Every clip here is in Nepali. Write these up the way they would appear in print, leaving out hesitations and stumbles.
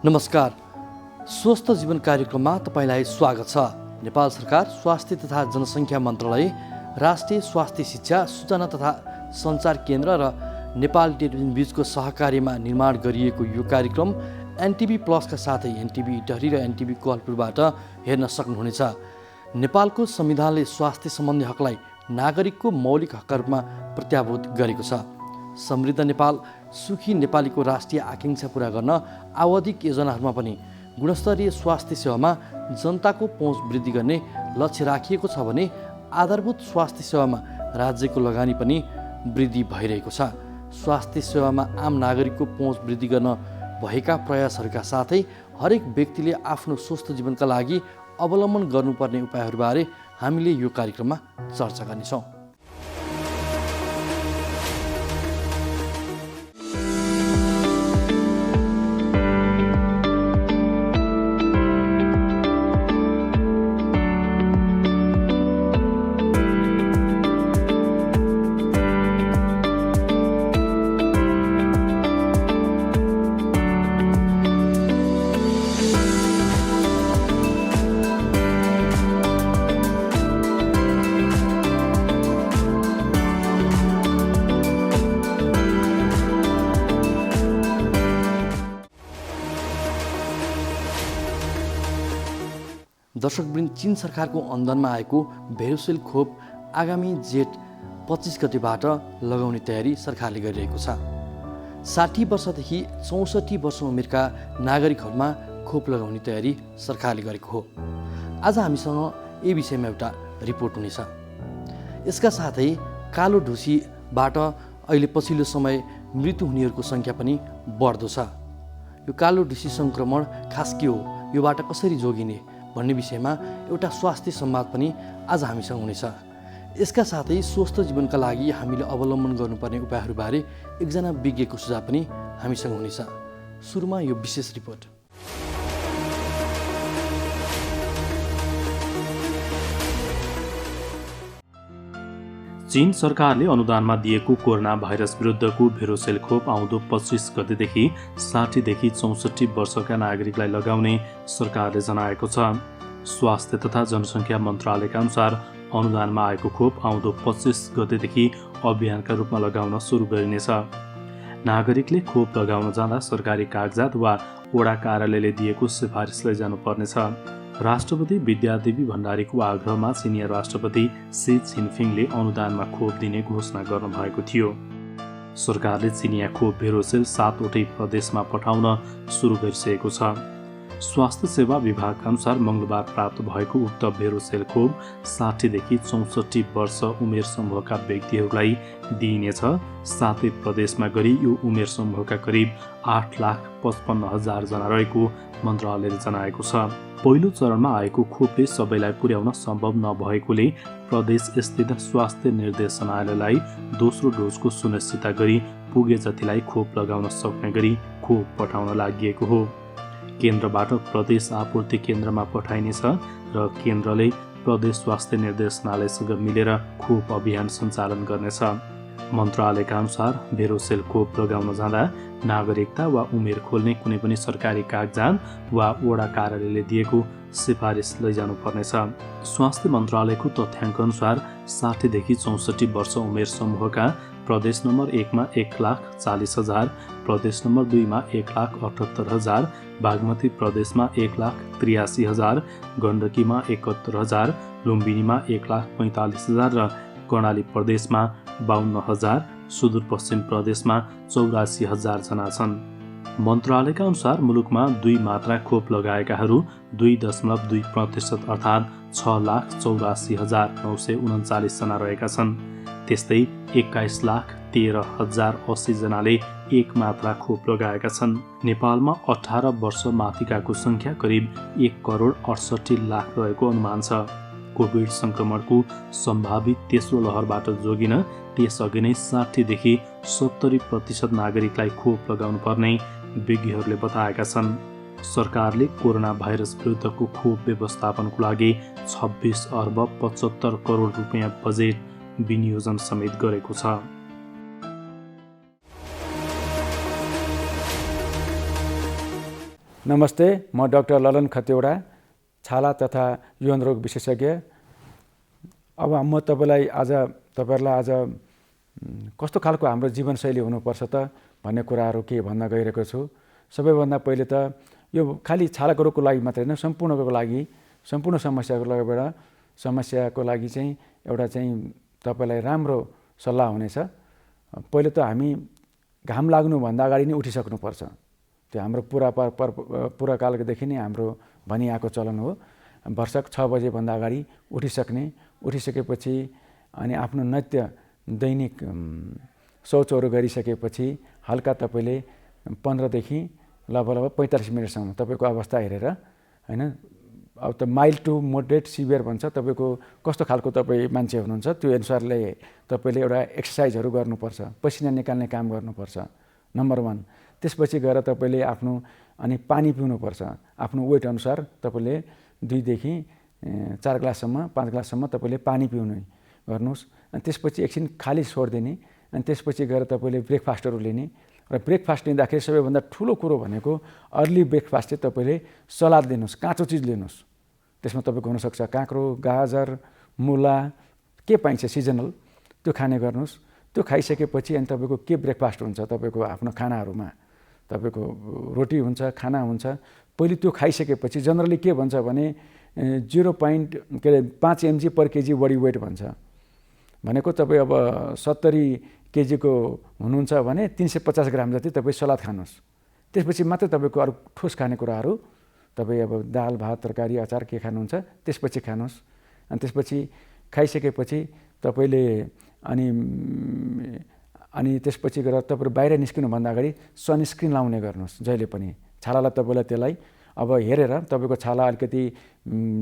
नमस्कार, स्वस्थ जीवन कार्यक्रममा तपाईँलाई स्वागत छ। नेपाल सरकार स्वास्थ्य तथा जनसङ्ख्या मन्त्रालय, राष्ट्रिय स्वास्थ्य शिक्षा सूचना तथा सञ्चार केन्द्र र नेपाल टेलिभिजन बीचको सहकार्यमा निर्माण गरिएको यो कार्यक्रम एनटिभी प्लसका साथै एनटिभी इटहरी र एनटिभी कोहलपुरबाट हेर्न सक्नुहुनेछ। नेपालको संविधानले स्वास्थ्य सम्बन्धी हकलाई नागरिकको मौलिक हकका रूपमा प्रत्याभूत गरेको छ। समृद्ध नेपाल, सुखी नेपालीको राष्ट्रिय आकाङ्क्षा पूरा गर्न आवधिक योजनाहरूमा पनि गुणस्तरीय स्वास्थ्य सेवामा जनताको पहुँच वृद्धि गर्ने लक्ष्य राखिएको छ भने आधारभूत स्वास्थ्य सेवामा राज्यको लगानी पनि वृद्धि भइरहेको छ। स्वास्थ्य सेवामा आम नागरिकको पहुँच वृद्धि गर्न भएका प्रयासहरूका साथै हरेक व्यक्तिले आफ्नो स्वस्थ जीवनका लागि अवलम्बन गर्नुपर्ने उपायहरूबारे हामीले यो कार्यक्रममा चर्चा गर्नेछौँ। दर्शकवृन्द, चीन सरकारको अनुदानमा आएको भेरोसेल खोप आगामी जेठ 25 गतेबाट लगाउने तयारी सरकारले गरिरहेको छ। 60 वर्षदेखि 64 वर्ष उमेरका नागरिकहरूमा खोप लगाउने तयारी सरकारले गरेको हो। आज हामीसँग यही विषयमा एउटा रिपोर्ट हुनेछ। यसका साथै कालो ढुसीबाट अहिले पछिल्लो समय मृत्यु हुनेहरूको सङ्ख्या पनि बढ्दो छ। यो कालो ढुसी सङ्क्रमण खास के हो, योबाट कसरी जोगिने भन्ने विषयमा एउटा स्वास्थ्य संवाद पनि आज हामीसँग हुनेछ। यसका साथै स्वस्थ जीवनका लागि हामीले अवलम्बन गर्नुपर्ने उपायहरूबारे एकजना विज्ञको सुझाव पनि हामीसँग हुनेछ। सुरुमा यो विशेष रिपोर्ट। चीन सरकारले अनुदानमा दिएको कोरोना भाइरस विरुद्धको भेरोसेल खोप आउँदो 25 गतेदेखि 60 देखि 64 वर्षका नागरिकलाई लगाउने सरकारले जनाएको छ। स्वास्थ्य तथा जनसङ्ख्या मन्त्रालयका अनुसार अनुदानमा आएको खोप आउँदो 25 गतेदेखि अभियानका रूपमा लगाउन सुरु गरिनेछ। नागरिकले खोप लगाउन जाँदा सरकारी कागजात वा वडा कार्यालयले दिएको सिफारिस लैजानुपर्नेछ। राष्ट्रपति विद्यादेवी भण्डारीको आग्रहमा सिनियर राष्ट्रपति सी जिनपिङले अनुदानमा खोप दिने घोषणा गर्नुभएको थियो। सरकारले चिनिया खोप भेरोसेल 7 वटै प्रदेशमा पठाउन सुरु गरिसकेको छ। स्वास्थ्य सेवा विभागका अनुसार मङ्गलबार प्राप्त भएको उक्त भेरोसेल खोप 60 देखि 64 वर्ष उमेर समूहका व्यक्तिहरूलाई दिइनेछ। सातै प्रदेशमा गरी यो उमेर समूहका करिब 8,55,000 जना रहेको मन्त्रालयले जनाएको छ। पहिलो चरणमा आएको खोपले सबैलाई पुर्याउन सम्भव नभएकोले प्रदेश स्थित स्वास्थ्य निर्देशनालयलाई दोस्रो डोजको सुनिश्चितता गरी पुगे जतिलाई खोप लगाउन सक्ने गरी खोप पठाउन लागि हो। केन्द्रबाट प्रदेश आपूर्ति केन्द्रमा पठाइनेछ र केन्द्रले प्रदेश स्वास्थ्य निर्देशनालयसँग मिलेर खोप अभियान सञ्चालन गर्नेछ। मन्त्रालयका अनुसार भेरोसेल खोप लगाउन जाँदा नागरिकता वा उमेर खोल्ने कुनै पनि सरकारी कागजात वा वडा कार्यालयले दिएको सिफारिस लैजानु पर्नेछ। स्वास्थ्य मन्त्रालयको तथ्याङ्क अनुसार 60 देखि 64 वर्ष उमेर समूहका प्रदेश नम्बर 1 मा 1,40,000, प्रदेश नम्बर 2 मा 1,78,000, बागमती प्रदेशमा 1,83,000, गण्डकीमा 71,000, लुम्बिनीमा 1,45,000 र कर्णाली प्रदेशमा 52,000, सुदूरपश्चिम प्रदेशमा 84,000 जना छन्। मन्त्रालयका अनुसार मुलुकमा 2 मात्रा खोप लगाएकाहरू 2.2% अर्थात् 6,84,939 जना रहेका छन्। त्यस्तै 21,13,080 जनाले 1 मात्रा खोप लगाएका छन्। नेपालमा 18 वर्ष माथिकाको सङ्ख्या करिब 1,68,00,000 रहेको अनुमान छ। कोभिड सङ्क्रमणको सम्भावित तेस्रो लहरबाट जोगिन त्यसअघि नै 60 देखि 70% नागरिकलाई खोप लगाउनु पर्ने विज्ञहरूले बताएका छन्। सरकारले कोरोना भाइरस विरुद्धको खोप व्यवस्थापनको लागि 26 अर्ब 75 करोड रुपियाँ बजेट विनियोजन समेत गरेको छ। नमस्ते, म डाक्टर ललन खतिवडा, छाला तथा यौन रोग विशेषज्ञ। अब म तपाईँहरूलाई आज कस्तो खालको हाम्रो जीवनशैली हुनुपर्छ त भन्ने कुराहरू के भन्न गइरहेको छु। सबैभन्दा पहिले त यो खालि छालाको रोगको लागि मात्रै होइन, सम्पूर्ण समस्याको लागि चाहिँ एउटा चाहिँ तपाईँलाई राम्रो सल्लाह हुनेछ। पहिले त हामी घाम लाग्नुभन्दा अगाडि नै उठिसक्नुपर्छ। त्यो हाम्रो पुराकालदेखि नै हाम्रो भनिआएको चलन हो। भर्सक 6 बजेभन्दा अगाडि उठिसकेपछि अनि आफ्नो नित्य दैनिक शौचहरू गरिसकेपछि हल्का तपाईँले 15 देखि लगभग 45 मिनटसम्म तपाईँको अवस्था हेरेर हैन, अब त माइल्ड टु मोडरेट सिभियर भन्छ, तपाईँको कस्तो खालको तपाईँ मान्छे हुनुहुन्छ त्यो अनुसारले तपाईँले एउटा एक्सर्साइजहरू गर्नुपर्छ, पसिना निकाल्ने काम गर्नुपर्छ, नम्बर 1। त्यसपछि गएर तपाईँले अनि पानी पिउनुपर्छ। आफ्नो वेट अनुसार तपाईँले 2 देखि 4 ग्लाससम्म 5 ग्लाससम्म तपाईँले पानी पिउने गर्नुहोस्। अनि त्यसपछि एकछिन खाली छोडिदिने। अनि त्यसपछि गएर तपाईँले ब्रेकफास्टहरू लिने। र ब्रेकफास्ट लिँदाखेरि सबैभन्दा ठुलो कुरो भनेको अर्ली ब्रेकफास्ट चाहिँ तपाईँले सलाद लिनुहोस्, काँचो चिज लिनुहोस्। त्यसमा तपाईँको हुनसक्छ काँक्रो, गाजर, मुला, के पाइन्छ सिजनल, त्यो खाने गर्नुहोस्। त्यो खाइसकेपछि अनि तपाईँको के ब्रेकफास्ट हुन्छ तपाईँको आफ्नो खानाहरूमा, तपाईँको रोटी हुन्छ, खाना हुन्छ। पहिले त्यो खाइसकेपछि जनरली के भन्छ भने 5 mg पर केजी बडी वेट भन्छ। भनेको तपाईँ अब 70 केजीको हुनुहुन्छ भने 350 ग्राम जति तपाईँ सलाद खानुहोस्। त्यसपछि मात्रै तपाईँको अरू ठोस खानेकुराहरू तपाईँ अब दाल, भात, तरकारी, अचार के खानुहुन्छ त्यसपछि खानुहोस्। अनि त्यसपछि खाइसकेपछि तपाईँले अनि त्यसपछि गएर तपाईँ बाहिर निस्किनुभन्दा अगाडि सनस्क्रिन लाउने गर्नुहोस्। जहिले पनि छालालाई तपाईँलाई त्यसलाई अब हेरेर तपाईँको छाला अलिकति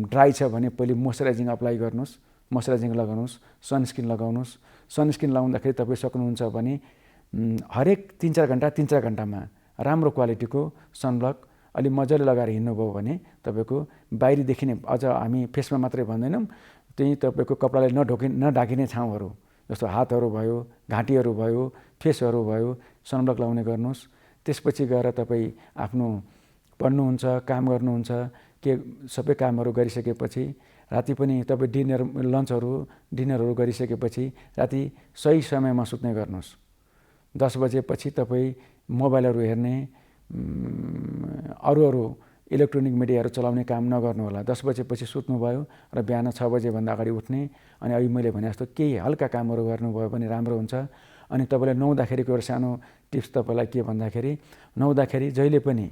ड्राई छ भने पहिले मोइस्चराइजिङ अप्लाई गर्नुहोस्, मोइस्चराइजिङ लगाउनुहोस्, सनस्क्रिन लगाउनुहोस्। सनस्क्रिन लगाउँदाखेरि तपाईँ सक्नुहुन्छ भने हरेक 3-4 घन्टामा राम्रो क्वालिटीको सनब्लक अलि मजाले लगाएर हिँड्नुभयो भने तपाईँको बाहिरी देखिने, अझ हामी फेसमा मात्रै भन्दैनौँ, त्यही तपाईँको कपडाले नढाकिने ठाउँहरू जस्तो हातहरू भयो, घाँटीहरू भयो, फेसहरू भयो, सनब्लक लगाउने गर्नुहोस्। त्यसपछि गएर तपाईँ आफ्नो पढ्नुहुन्छ, काम गर्नुहुन्छ, के सबै कामहरू गरिसकेपछि राति पनि तपाईँ डिनरहरू गरिसकेपछि राति सही समयमा सुत्ने गर्नुहोस्। 10 बजेपछि तपाईँ मोबाइलहरू हेर्ने, अरू इलेक्ट्रोनिक मिडियाहरू चलाउने काम नगर्नु होला। 10 बजेपछि सुत्नुभयो र बिहान 6 बजेभन्दा अगाडि उठ्ने। अनि अहिले मैले भने जस्तो केही हल्का कामहरू गर्नुभयो भने राम्रो हुन्छ। अनि तपाईँलाई नुहाउँदाखेरिको एउटा सानो टिप्स तपाईँलाई के भन्दाखेरि, नुहाउँदाखेरि जहिले पनि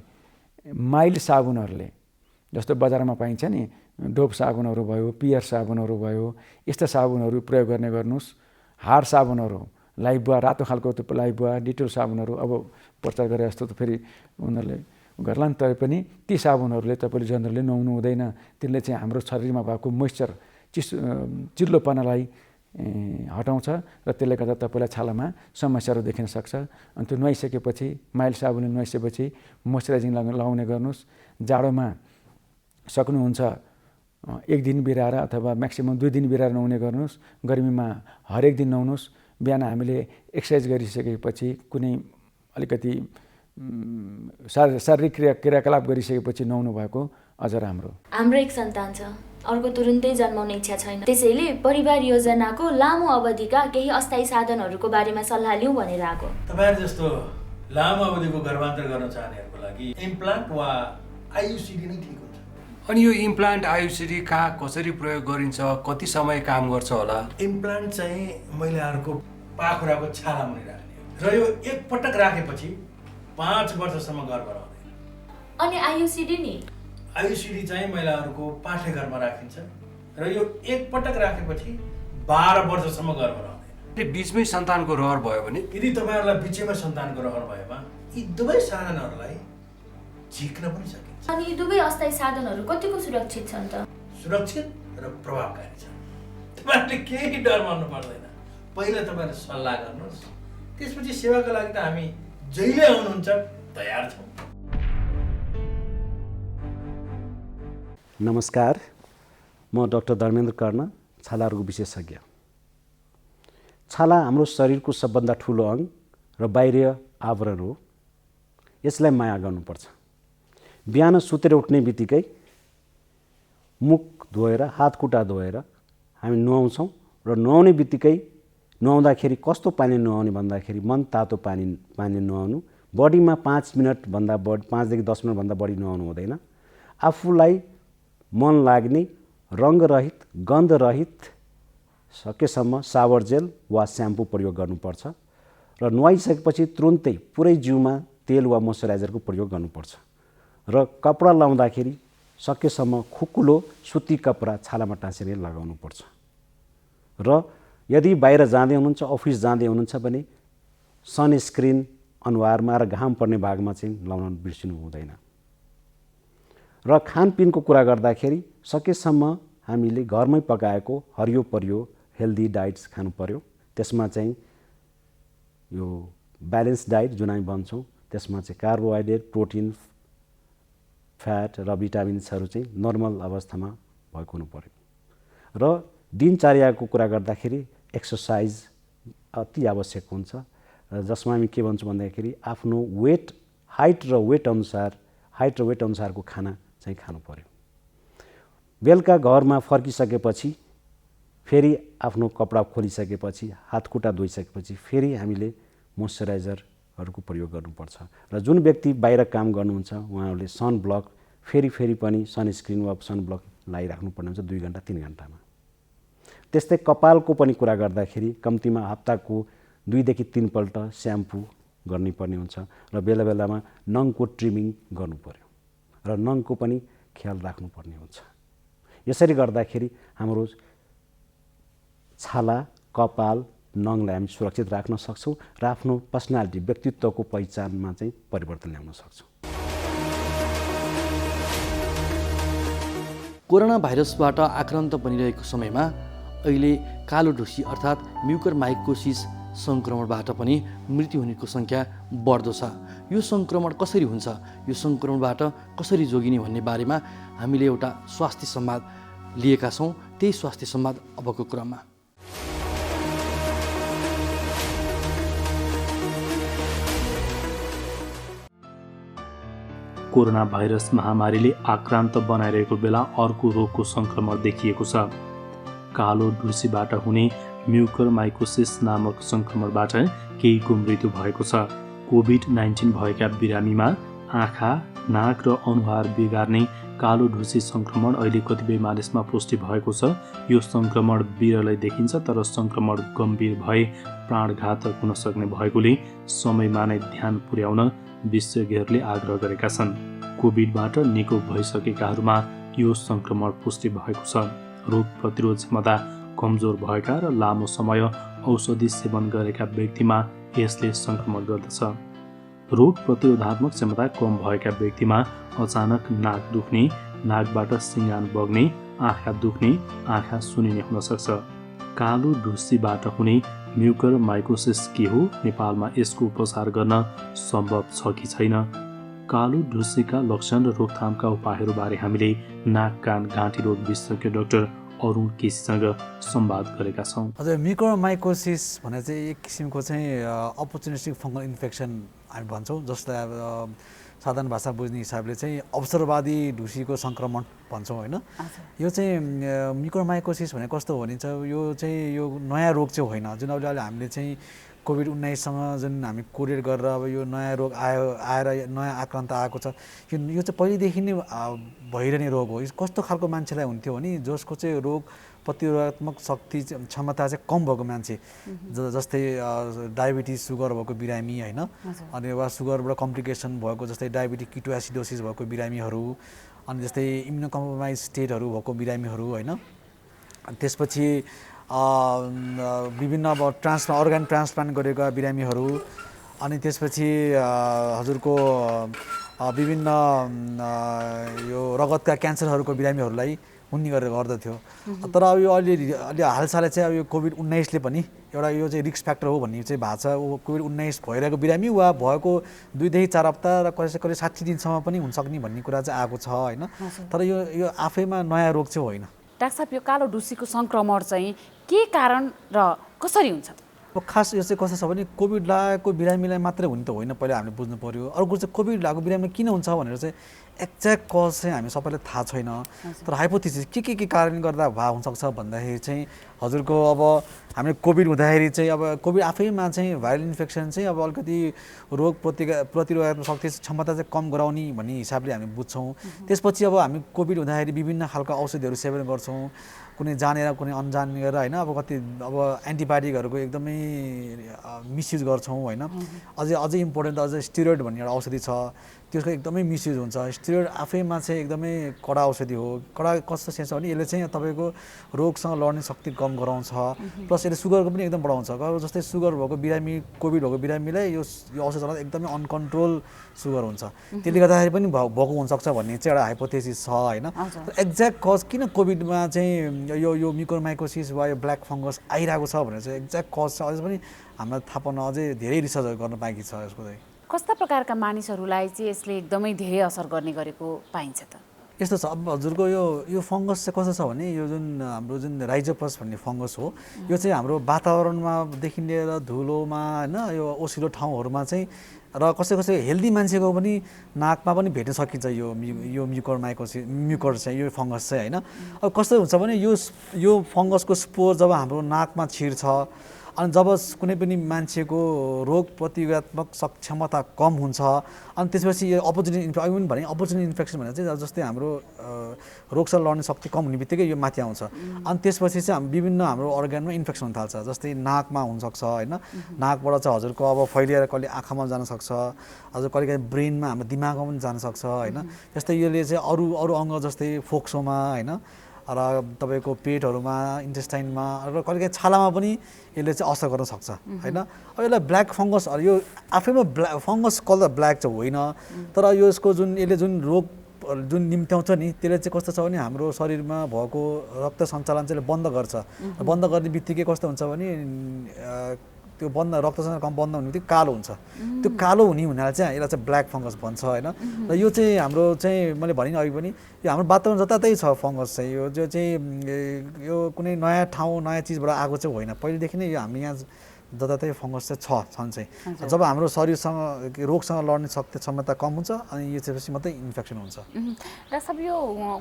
माइल्ड साबुनहरूले, जस्तो बजारमा पाइन्छ नि डोभ साबुनहरू भयो, पियर साबुनहरू भयो, यस्ता साबुनहरू प्रयोग गर्ने गर्नुहोस्। हार्ड साबुनहरू लाइफबुआ, रातो खालको त्यो लाइफबुआ, डिटोल साबुनहरू अब प्रचार गरे जस्तो त फेरि उनीहरूले गर्ला नि, तर पनि ती साबुनहरूले तपाईँले जनरली नुहाउनु हुँदैन। त्यसले चाहिँ हाम्रो शरीरमा भएको मोइस्चर चिल्लोपनालाई हटाउँछ र त्यसले गर्दा तपाईँलाई छालामा समस्याहरू देखिन सक्छ। अनि त्यो नुहाइसकेपछि माइल्ड साबुनले नुहाइसकेपछि मोइस्चराइजिङ लगाउने गर्नुहोस्। जाडोमा सक्नुहुन्छ 1 दिन बिराएर अथवा म्याक्सिमम् 2 दिन बिराएर नुहाउने गर्नुहोस्। गर्मीमा हरेक दिन नुहाउनुहोस्। बिहान हामीले एक्सर्साइज गरिसकेपछि कुनै अलिकति शारीरिक क्रियाकलाप गरिसकेपछि नुहाउनु भएको अझ राम्रो। हाम्रो एक सन्तान छ, अर्को तुरुन्तै जन्माउने इच्छा छैन। त्यसैले परिवार योजनाको लामो अवधिका केही अस्थायी साधनहरूको बारेमा सल्लाह लिउँ भनेर आएको। तपाईहरु जस्तो लामो अवधिको गर्भान्तर गर्न चाहनेहरूको लागि इम्प्लान्ट वा आयुसिडी नै ठिक हुन्छ। अनि यो इम्प्लान्ट आयुसिडी कहाँ कसरी प्रयोग गरिन्छ, कति समय काम गर्छ होला? इम्प्लान्ट चाहिँ महिलाहरूको पाखुराको छाला मुनि राख्ने र यो एक पटक राखेपछि 5 वर्षसम्म गर्भ रहँदैन। अनि आयुसिडी नि? आयुसिडी चाहिँ महिलाहरूको पाठेघरमा राखिन्छ र यो एक पटक राखेपछि 12 वर्षसम्म गर्भ रहँदैन। बीचमै सन्तानको रहर भयो भने? यदि तपाईहरुलाई बीचैमा सन्तानको रहर भएमा यी दुवै साधनहरूलाई झिक्न पनि सकिन्छ। अनि यी दुवै अस्थायी साधनहरू कतिको सुरक्षित छन् त? सुरक्षित र प्रभावकारी छन्। तपाईहरुले केही डर मान्नु पर्दैन। पहिला तपाईहरु सल्लाह गर्नुहोस्, त्यसपछि सेवाको लागि त हामी जहिले आउनुहुन्छ तयार छौँ। नमस्कार, म डाक्टर धर्मेन्द्र कर्ण, छाला रोग विशेषज्ञ। छाला हाम्रो शरीरको सबभन्दा ठुलो अङ्ग र बाहिरी आवरण हो। यसलाई माया गर्नुपर्छ। बिहान सुतेर उठ्ने बित्तिकै मुख धोएर हात खुट्टा धोएर हामी नुहाउँछौँ र नुहाउने बित्तिकै नुहाउँदाखेरि कस्तो पानी नुहाउने भन्दाखेरि मन तातो पानी नुहाउनु, बडीमा 5 मिनटभन्दा बढी 5 देखि 10 मिनटभन्दा बढी नुहाउनु हुँदैन। आफूलाई मन लाग्ने रङ्गरहित गन्धरहित सकेसम्म सावर जेल वा स्याम्पू प्रयोग गर्नुपर्छ र नुहाइसकेपछि तुरुन्तै पुरै जिउमा तेल वा मोइस्चराइजरको प्रयोग गर्नुपर्छ र कपडा लाउँदाखेरि सकेसम्म खुकुलो सुती कपडा छालामा टाँसेर लगाउनुपर्छ र यदि बाहिर जाँदै हुनुहुन्छ अफिस जाँदै हुनुहुन्छ भने सनस्क्रिन अनुहारमा र घाम पर्ने भागमा चाहिँ लाउन बिर्सिनु हुँदैन। र खानपिनको कुरा गर्दाखेरि सकेसम्म हामीले घरमै पकाएको हरियो परियो हेल्दी डाइट्स खानु पर्यो। त्यसमा चाहिँ यो ब्यालेन्स डाइट जुन हामी भन्छौँ त्यसमा चाहिँ कार्बोहाइड्रेट, प्रोटिन, फ्याट र भिटामिन्सहरू चाहिँ नर्मल अवस्थामा भएको हुनु पर्यो। र दिनचर्याको कुरा गर्दाखेरि एक्सर्साइज अति आवश्यक हुन्छ, जसमा हामी के भन्छौँ भन्दाखेरि आफ्नो हाइट र वेट अनुसारको खाना चाहिँ खानु पर्यो। बेलुका घरमा फर्किसकेपछि फेरि आफ्नो कपडा खोलिसकेपछि हात खुट्टा धोइसकेपछि फेरि हामीले मोइस्चराइजरहरूको प्रयोग गर्नुपर्छ र जुन व्यक्ति बाहिर काम गर्नुहुन्छ उहाँहरूले सनब्लक फेरि पनि सनस्क्रिन वा सनब्लक लगाइराख्नुपर्ने हुन्छ 2 घण्टा 3 घण्टामा। त्यस्तै कपालको पनि कुरा गर्दाखेरि कम्तीमा हप्ताको 2 देखि 3 पल्ट स्याम्पू गर्नुपर्ने हुन्छ र बेला बेलामा नङको ट्रिमिङ गर्नु पर्यो र नङको पनि ख्याल राख्नुपर्ने हुन्छ। यसरी गर्दाखेरि हाम्रो छाला, कपाल, नङलाई हामी सुरक्षित राख्न सक्छौँ र आफ्नो पर्सनालिटी व्यक्तित्वको पहिचानमा चाहिँ परिवर्तन ल्याउन सक्छौँ। कोरोना भाइरसबाट आक्रान्त बनिरहेको समयमा अहिले कालो ढुसी अर्थात् म्युकरमाइकोसिस सङ्क्रमणबाट पनि मृत्यु हुनेको सङ्ख्या बढ्दो छ। यो सङ्क्रमण कसरी हुन्छ, यो सङ्क्रमणबाट कसरी जोगिने भन्ने बारेमा हामीले एउटा स्वास्थ्य संवाद लिएका छौँ। त्यही स्वास्थ्य संवाद अबको क्रममा। कोरोना भाइरस महामारीले आक्रान्त बनाइरहेको बेला अर्को रोगको सङ्क्रमण देखिएको छ। कालो ढुसीबाट हुने म्युकरमाइकोसिस नामक सङ्क्रमणबाट केहीको मृत्यु भएको छ। कोभिड-19 भएका बिरामीमा आँखा, नाक र अनुहार बिगार्ने कालो ढुसी सङ्क्रमण अहिले कतिपय मानिसमा पुष्टि भएको छ। यो सङ्क्रमण बिरलै देखिन्छ, तर सङ्क्रमण गम्भीर भए प्राणघातक हुन सक्ने भएकोले समयमा नै ध्यान पुर्याउन विशेषज्ञहरूले आग्रह गरेका छन्। कोभिडबाट निको भइसकेकाहरूमा यो सङ्क्रमण पुष्टि भएको छ। रोग प्रतिरोध क्षमता कमजोर भएका र लामो समय औषधि सेवन गरेका व्यक्तिमा यसले सङ्क्रमण गर्दछ। रोग प्रतिरोधात्मक क्षमता कम भएका व्यक्तिमा अचानक नाक दुख्ने, नाकबाट सिङ्गान बग्ने, आँखा दुख्ने, आँखा सुनिने हुन सक्छ। कालो ढुसीबाट हुने म्युकरमाइकोसिस के हो, नेपालमा यसको उपचार गर्न सम्भव छ कि छैन, कालो ढुसीका लक्षण र रोकथामका उपायहरूबारे हामीले नाक कान घाँटी रोग विशेषज्ञ डाक्टर अरुण केसीसँग संवाद गरेका छौँ। हजुर, म्युकरमाइकोसिस भने चाहिँ एक किसिमको चाहिँ अपर्चुनिस्टिक फङ्गल इन्फेक्सन हामी भन्छौँ, जसलाई अब साधारण भाषा बुझ्ने हिसाबले चाहिँ अवसरवादी ढुसीको सङ्क्रमण भन्छौँ होइन। यो चाहिँ म्युकरमाइकोसिस भने कस्तो हो भने चाहिँ यो नयाँ रोग चाहिँ होइन, जुन अब हामीले चाहिँ कोभिड-19सँग जुन हामी कोरिलेट गरेर अब यो नयाँ रोग आएर नयाँ आक्रान्त आएको छ, यो चाहिँ पहिलेदेखि नै भइरहने रोग हो। कस्तो खालको मान्छेलाई हुन्थ्यो भने जसको चाहिँ रोग प्रतिरोधात्मक शक्ति क्षमता चाहिँ कम भएको मान्छे, जस्तै डायबिटिज सुगर भएको बिरामी होइन, अनि वा सुगरबाट कम्प्लिकेसन भएको जस्तै डायबिटिक किटोएसिडोसिस भएको बिरामीहरू, अनि जस्तै इम्युनोकम्प्रोमाइज स्टेटहरू भएको बिरामीहरू होइन। त्यसपछि विभिन्न अब अर्गान ट्रान्सप्लान्ट गरेका बिरामीहरू, अनि त्यसपछि हजुरको विभिन्न यो रगतका क्यान्सरहरूको बिरामीहरूलाई उन्नी गरेर गर्दथ्यो। तर अब यो अलि हालसालै चाहिँ अब यो कोभिड-19ले पनि एउटा यो चाहिँ रिस्क फ्याक्टर हो भन्ने चाहिँ भएको छ। कोभिड-19 भइरहेको बिरामी वा भएको 2 देखि 4 हप्ता र कहिले 60 दिनसम्म पनि हुनसक्ने भन्ने कुरा चाहिँ आएको छ होइन। तर यो आफैमा नयाँ रोग चाहिँ होइन। डाक्टर साहब, यो कालो ढुसीको सङ्क्रमण चाहिँ के कारण र कसरी हुन्छ? खास यो चाहिँ कस्तो छ भने कोभिड लागेको बिरामीलाई मात्रै हुने त होइन, पहिला हामीले बुझ्नु पर्यो। अर्को चाहिँ कोभिड लागेको बिरामीलाई किन हुन्छ भनेर चाहिँ एक्ज्याक्ट कज चाहिँ हामी सबैलाई थाहा छैन तर हाइपोथेसिस के कारणले गर्दा हुनसक्छ भन्दाखेरि चाहिँ हजुरको अब हामीले कोभिड हुँदाखेरि चाहिँ अब कोभिड आफैमा चाहिँ भाइरल इन्फेक्सन चाहिँ अब अलिकति रोग प्रतिरोधात्मक शक्ति क्षमता चाहिँ कम गराउने भन्ने हिसाबले हामी बुझ्छौँ त्यसपछि अब हामी कोभिड हुँदाखेरि विभिन्न खालको औषधिहरू सेवन गर्छौँ कुनै जानेर कुनै अनजानेर होइन अब कति अब एन्टिबायोटिकहरूको एकदमै मिसयुज गर्छौँ होइन अझै इम्पोर्टेन्ट त अझै स्टेरोइड भन्ने एउटा औषधि छ त्यसको एकदमै मिसयुज हुन्छ स्टेरोइड आफैमा चाहिँ एकदमै कडा औषधि हो कडा कस्तो सेन्स भने यसले चाहिँ तपाईँको रोगसँग लड्ने शक्ति कम गराउँछ प्लस यसले सुगरको पनि एकदम बढाउँछ अब जस्तै सुगर भएको बिरामी कोभिड भएको बिरामीलाई यो औषध चलाउँदा एकदमै अनकन्ट्रोल सुगर हुन्छ त्यसले गर्दाखेरि पनि भएको हुनसक्छ भन्ने चाहिँ एउटा हाइपोथेसिस छ होइन एक्ज्याक्ट कज किन कोभिडमा चाहिँ यो म्युकोरमाइकोसिस वा यो ब्ल्याक फङ्गस आइरहेको छ भनेर चाहिँ एक्ज्याक्ट कज चाहिँ अझै पनि हामीलाई थाहा पाउन अझै धेरै रिसर्चहरू गर्न बाँकी छ यसको चाहिँ कस्ता प्रकारका मानिसहरूलाई चाहिँ यसले एकदमै धेरै असर गर्ने गरेको पाइन्छ त यस्तो छ अब हजुरको यो फङ्गस चाहिँ कस्तो छ भने यो जुन हाम्रो जुन राइजोपस भन्ने फङ्गस हो यो चाहिँ हाम्रो वातावरणमादेखि लिएर धुलोमा होइन यो ओसिलो ठाउँहरूमा चाहिँ र कसै हेल्दी मान्छेको पनि नाकमा पनि भेट्न सकिन्छ यो म्युकर चाहिँ यो फङ्गस चाहिँ होइन अब कस्तो हुन्छ भने यो फङ्गसको स्पोर जब हाम्रो नाकमा छिर्छ अनि जब कुनै पनि मान्छेको रोग प्रतिरोधात्मक क्षमता कम हुन्छ अनि त्यसपछि यो अपर्चुनिटी इन्फेक्सन भनेर चाहिँ जस्तै हाम्रो रोगसँग लड्ने शक्ति कम हुने बित्तिकै यो माथि आउँछ अनि त्यसपछि चाहिँ विभिन्न हाम्रो अर्ग्यानमा इन्फेक्सन हुन थाल्छ जस्तै नाकमा हुनसक्छ होइन नाकबाट चाहिँ हजुरको अब फैलिएर कहिले आँखामा जान सक्छ हजुर कहिलेकाहीँ ब्रेनमा हाम्रो दिमागमा पनि जान सक्छ होइन जस्तै यसले चाहिँ अरू अङ्ग जस्तै फोक्सोमा होइन र तपाईँको पेटहरूमा इन्टेस्टाइनमा र कहिलेकाहीँ छालामा पनि यसले चाहिँ असर गर्न सक्छ होइन अब यसलाई ब्ल्याक फङ्गस यो आफैमा फङ्गस कलर ब्ल्याक चाहिँ होइन तर यसको यसले जुन रोग जुन निम्त्याउँछ नि त्यसले चाहिँ कस्तो छ भने हाम्रो शरीरमा भएको रक्त सञ्चालन चाहिँ बन्द गर्छ बन्द गर्ने बित्तिकै कस्तो हुन्छ भने त्यो रक्त सञ्चालन बन्द हुने बित्तिकै कालो हुन्छ त्यो कालो हुने हुनाले चाहिँ यसलाई चाहिँ ब्ल्याक फङ्गस भन्छ होइन र यो चाहिँ हाम्रो चाहिँ मैले भने अघि पनि यो हाम्रो वातावरण जताततै छ फङ्गस चाहिँ यो चाहिँ यो कुनै नयाँ ठाउँ नयाँ चिजबाट आएको चाहिँ होइन पहिलेदेखि नै यो हामी यहाँ जताततै फङ्गस चाहिँ छन् चाहिँ जब हाम्रो शरीरसँग रोगसँग लड्ने शक्ति क्षमता कम हुन्छ अनि यो चाहिँ मात्रै इन्फेक्सन हुन्छ डाक्टर साहब यो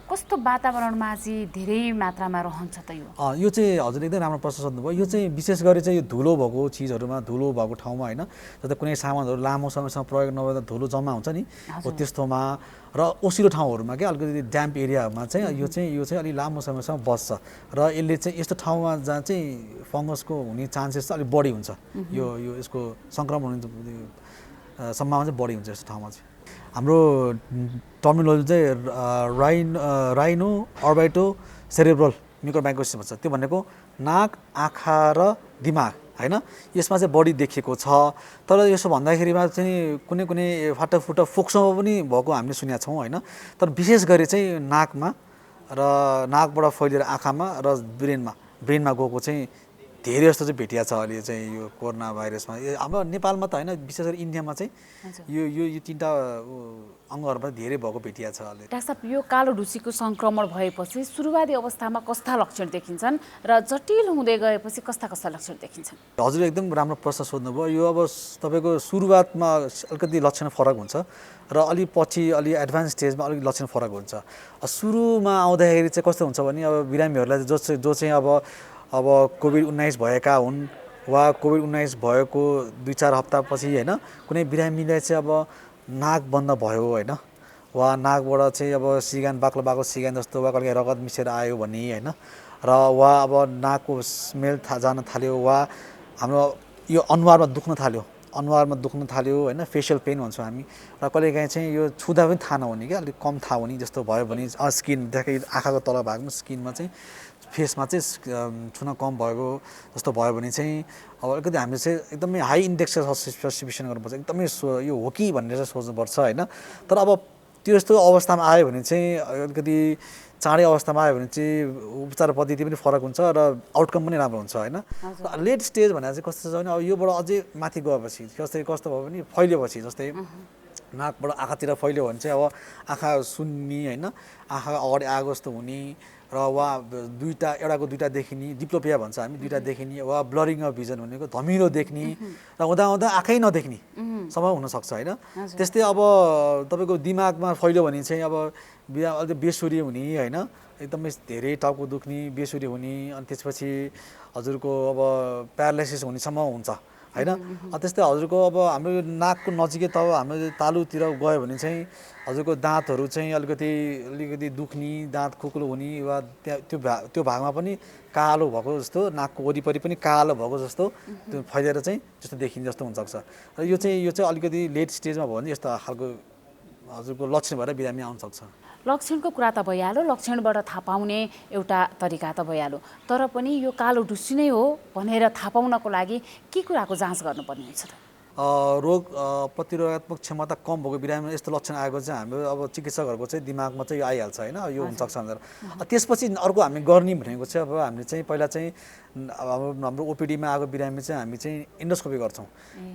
कस्तो वातावरणमा चाहिँ धेरै मात्रामा रहन्छ त यो चाहिँ हजुरले एकदम राम्रो प्रश्न सोध्नुभयो यो चाहिँ विशेष गरी चाहिँ यो धुलो भएको चिजहरूमा धुलो भएको ठाउँमा होइन जस्तै कुनै सामानहरू लामो समयसम्म प्रयोग नभएर धुलो जम्मा हुन्छ नि हो त्यस्तोमा र ओसिलो ठाउँहरूमा क्या अलिकति ड्याम्प एरियामा चाहिँ यो चाहिँ अलिक लामो समयसम्म बस्छ र यसले चाहिँ यस्तो ठाउँमा जहाँ चाहिँ फङ्गसको हुने चान्सेस चाहिँ अलिक बढी हुन्छ यो यसको सङ्क्रमण हुने सम्भावना चाहिँ बढी हुन्छ यस्तो ठाउँमा चाहिँ हाम्रो टर्मिनोलोजी चाहिँ राइनो अर्बाइटो सेरेब्रल म्युकोरमाइकोसिस भन्छ त्यो भनेको नाक आँखा र दिमाग होइन यसमा चाहिँ बढी देखिएको छ तर यसो भन्दाखेरिमा चाहिँ कुनै फाटाफुटा फोक्सोमा पनि भएको हामीले सुनेका छौँ होइन तर विशेष गरी चाहिँ नाकमा र नाकबाट फैलिएर आँखामा र ब्रेनमा गएको चाहिँ धेरै जस्तो चाहिँ भेटिया छ अहिले चाहिँ यो कोरोना भाइरसमा हाम्रो नेपालमा त होइन विशेष गरी इन्डियामा चाहिँ यो तीनटा अङ्गहरूमा धेरै भएको भेटिया छ अहिले डाक्टर साहब यो कालो ढुसीको सङ्क्रमण भएपछि सुरुवाती अवस्थामा कस्ता लक्षण देखिन्छन् र जटिल हुँदै गएपछि कस्ता लक्षण देखिन्छन् हजुरले एकदम राम्रो प्रश्न सोध्नुभयो यो अब तपाईँको सुरुवातमा अलिकति लक्षण फरक हुन्छ र अलि पछि अलि एडभान्स स्टेजमा अलिक लक्षण फरक हुन्छ सुरुमा आउँदाखेरि चाहिँ कस्तो हुन्छ भने अब बिरामीहरूलाई जो चाहिँ अब कोभिड-19 भएका हुन् वा कोभिड-19 भएको 2-4 हप्तापछि होइन कुनै बिरामीलाई चाहिँ अब नाक बन्द भयो होइन वा नाकबाट चाहिँ अब सिगान बाक्लो सिगान जस्तो वा कहिले रगत मिसेर आयो भने होइन र वा अब नाकको स्मेल जान थाल्यो वा हाम्रो यो अनुहारमा दुख्न थाल्यो होइन फेसियल पेन भन्छौँ हामी र कहिलेकाहीँ चाहिँ यो छुँदा पनि थाहा नहुने क्या अलिक कम थाहा हुने जस्तो भयो भने स्किनदेखि आँखाको तल भागमा स्किनमा चाहिँ फेसमा चाहिँ छुन कम भएको जस्तो भयो भने चाहिँ अब अलिकति हामीले चाहिँ एकदमै हाई इन्डेक्स सस्पिसन गर्नुपर्छ एकदमै यो हो कि भनेर चाहिँ सोच्नुपर्छ होइन तर अब त्यो यस्तो अवस्थामा आयो भने चाहिँ अलिकति चाँडै अवस्थामा आयो भने चाहिँ उपचार पद्धति पनि फरक हुन्छ र आउटकम पनि राम्रो हुन्छ होइन लेट स्टेज भनेर चाहिँ कस्तो छ भने अब योबाट अझै माथि गएपछि कस्तो भयो भने फैलिएपछि जस्तै नाकबाट आँखातिर फैल्यो भने चाहिँ अब आँखा सुन्ने होइन, आँखा अगाडि आएको जस्तो हुने र वा एउटाको दुईवटा देखिने, डिप्लोपिया भन्छ हामी, दुईवटा देखिने वा ब्लरिङ अफ भिजन भनेको धमिलो देख्ने र हुँदा आँखै नदेख्ने सम्म हुनसक्छ होइन। त्यस्तै अब तपाईँको दिमागमा फैल्यो भने चाहिँ अब अलिक बेसुरी हुने होइन, एकदमै धेरै टाउको दुख्ने, बेसुरी हुने, अनि त्यसपछि हजुरको अब प्यारालाइसिस हुनेसम्म हुन्छ होइन। त्यस्तै हजुरको अब हाम्रो नाकको नजिकै त हाम्रो तालुतिर गयो भने चाहिँ हजुरको दाँतहरू चाहिँ अलिकति दुख्ने, दाँत खोक्लो हुने वा त्यो भागमा पनि कालो भएको जस्तो, नाकको वरिपरि पनि कालो भएको जस्तो त्यो फैलिएर चाहिँ जस्तो देखिने जस्तो हुनसक्छ। र यो चाहिँ अलिकति लेट स्टेजमा भयो भने यस्तो खालको हजुरको लक्षण भएर बिरामी आउनसक्छ। लक्षणको कुरा त भइहाल्यो, लक्षणबाट थाहा पाउने एउटा तरिका त भइहाल्यो, तर पनि यो कालो ढुसी नै हो भनेर थाहा पाउनको लागि के कुराको जाँच गर्नुपर्ने हुन्छ त? रोग प्रतिरोधात्मक क्षमता कम भएको बिरामीमा यस्तो लक्षण आएको चाहिँ हाम्रो अब चिकित्सकहरूको चाहिँ दिमागमा चाहिँ आइहाल्छ होइन, यो हुनसक्छ भनेर। त्यसपछि अर्को हामी गर्ने भनेको चाहिँ अब हामीले चाहिँ पहिला चाहिँ अब हाम्रो ओपिडीमा आएको बिरामी चाहिँ हामी चाहिँ एन्डोस्कोपी गर्छौँ,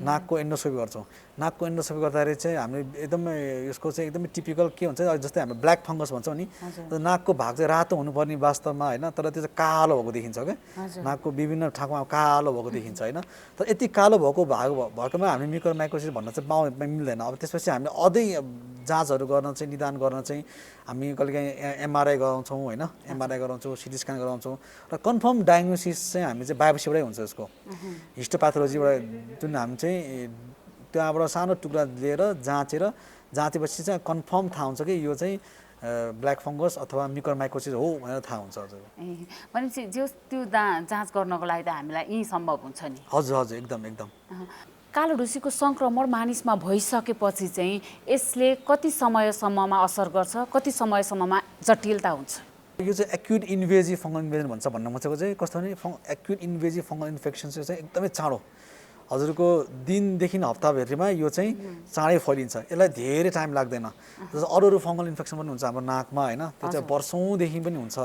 नाकको एन्डोस्कोपी गर्छौँ। नाकको एन्डोस्कोपी गर्दाखेरि चाहिँ हामीले एकदमै यसको चाहिँ एकदमै टिपिकल के हुन्छ जस्तै हाम्रो ब्ल्याक फङ्गस भन्छौँ नि, नाकको भाग चाहिँ रातो हुनुपर्ने वास्तवमा होइन, तर त्यो चाहिँ कालो भएको देखिन्छ क्या, नाकको विभिन्न ठाउँमा कालो भएको देखिन्छ होइन। तर यति कालो भएको भाग भएकोमा हामी म्युकोरमाइकोसिस भन्न चाहिँ मिल्दैन। अब त्यसपछि हामीले अझै जाँचहरू गर्न चाहिँ निदान गर्न चाहिँ हामी कहिलेकाहीँ एमआरआई गराउँछौँ होइन, एमआरआई गराउँछौँ, सिटी स्क्यान गराउँछौँ र कन्फर्म डायग्नोसिस चाहिँ हामी चाहिँ बायोप्सीबाटै हुन्छ यसको, हिस्टोप्याथोलोजीबाट जुन हामी चाहिँ त्यहाँबाट सानो टुक्रा लिएर जाँचेपछि चाहिँ कन्फर्म थाहा हुन्छ कि यो चाहिँ ब्ल्याक फङ्गस अथवा म्युकोरमाइकोसिस हो भनेर थाहा हुन्छ हजुर। भनेपछि त्यो जाँच गर्नको लागि त हामीलाई यही सम्भव हुन्छ नि? हजुर एकदम। कालो ढुसीको सङ्क्रमण मानिसमा भइसकेपछि चाहिँ यसले कति समयसम्ममा असर गर्छ, कति समयसम्ममा जटिलता हुन्छ? यो चाहिँ एक्युट इन्भेजिभ फङ्गल इन्फेक्सन भन्छ भन्न खोजेको चाहिँ कस्तो भने एक्युट इन्भेजिभ फङ्गल इन्फेक्सन चाहिँ एकदमै चाँडो हजुरको दिनदेखि हप्ताभरिमा यो चाहिँ चाँडै फैलिन्छ, यसलाई धेरै टाइम लाग्दैन। जस्तो अरू फङ्गल इन्फेक्सन पनि हुन्छ हाम्रो नाकमा होइन, त्यो चाहिँ वर्षौँदेखि पनि हुन्छ,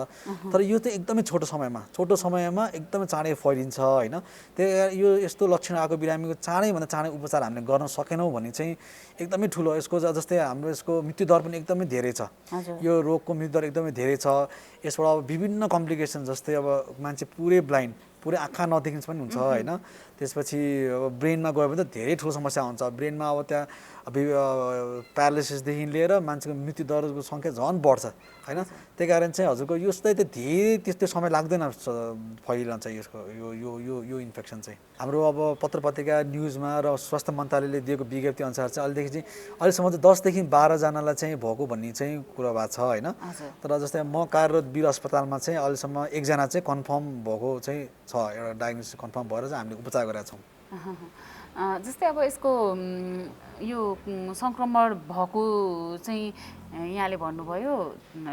तर यो चाहिँ एकदमै छोटो समयमा एकदमै चाँडै फैलिन्छ होइन। त्यही यो यस्तो लक्षण आएको बिरामीको चाँडैभन्दा चाँडै उपचार हामीले गर्न सकेनौँ भने चाहिँ एकदमै ठुलो यसको जस्तै हाम्रो यसको मृत्युदर पनि एकदमै धेरै छ, यो रोगको मृत्युदर एकदमै धेरै छ। यसबाट अब विभिन्न कम्प्लिकेसन जस्तै अब मान्छे पुरै ब्लाइन्ड, पुरै आँखा नदेखिन्छ पनि हुन्छ होइन। त्यसपछि अब ब्रेनमा गयो भने त धेरै ठुलो समस्या हुन्छ, ब्रेनमा अब त्यहाँ प्यारालाइसिसदेखि लिएर मान्छेको मृत्युदरको सङ्ख्या झन् बढ्छ होइन। त्यही कारण चाहिँ हजुरको यस्तै त धेरै त्यस्तो समय लाग्दैन फैलिरहन्छ यसको यो इन्फेक्सन चाहिँ। हाम्रो अब पत्र पत्रिका न्युजमा र स्वास्थ्य मन्त्रालयले दिएको विज्ञप्ति अनुसार चाहिँ अहिलेसम्म चाहिँ 10देखि 12जनालाई चाहिँ भएको भन्ने चाहिँ कुरा भएको छ होइन। तर जस्तै म कार्यरत वीर अस्पतालमा चाहिँ अहिलेसम्म 1जना चाहिँ कन्फर्म भएको चाहिँ छ, एउटा डायग्नोसिस कन्फर्म भएर चाहिँ हामीले उपचार गरेका छौँ। जस्तै अब यसको यो सङ्क्रमण भएको चाहिँ यहाँले भन्नुभयो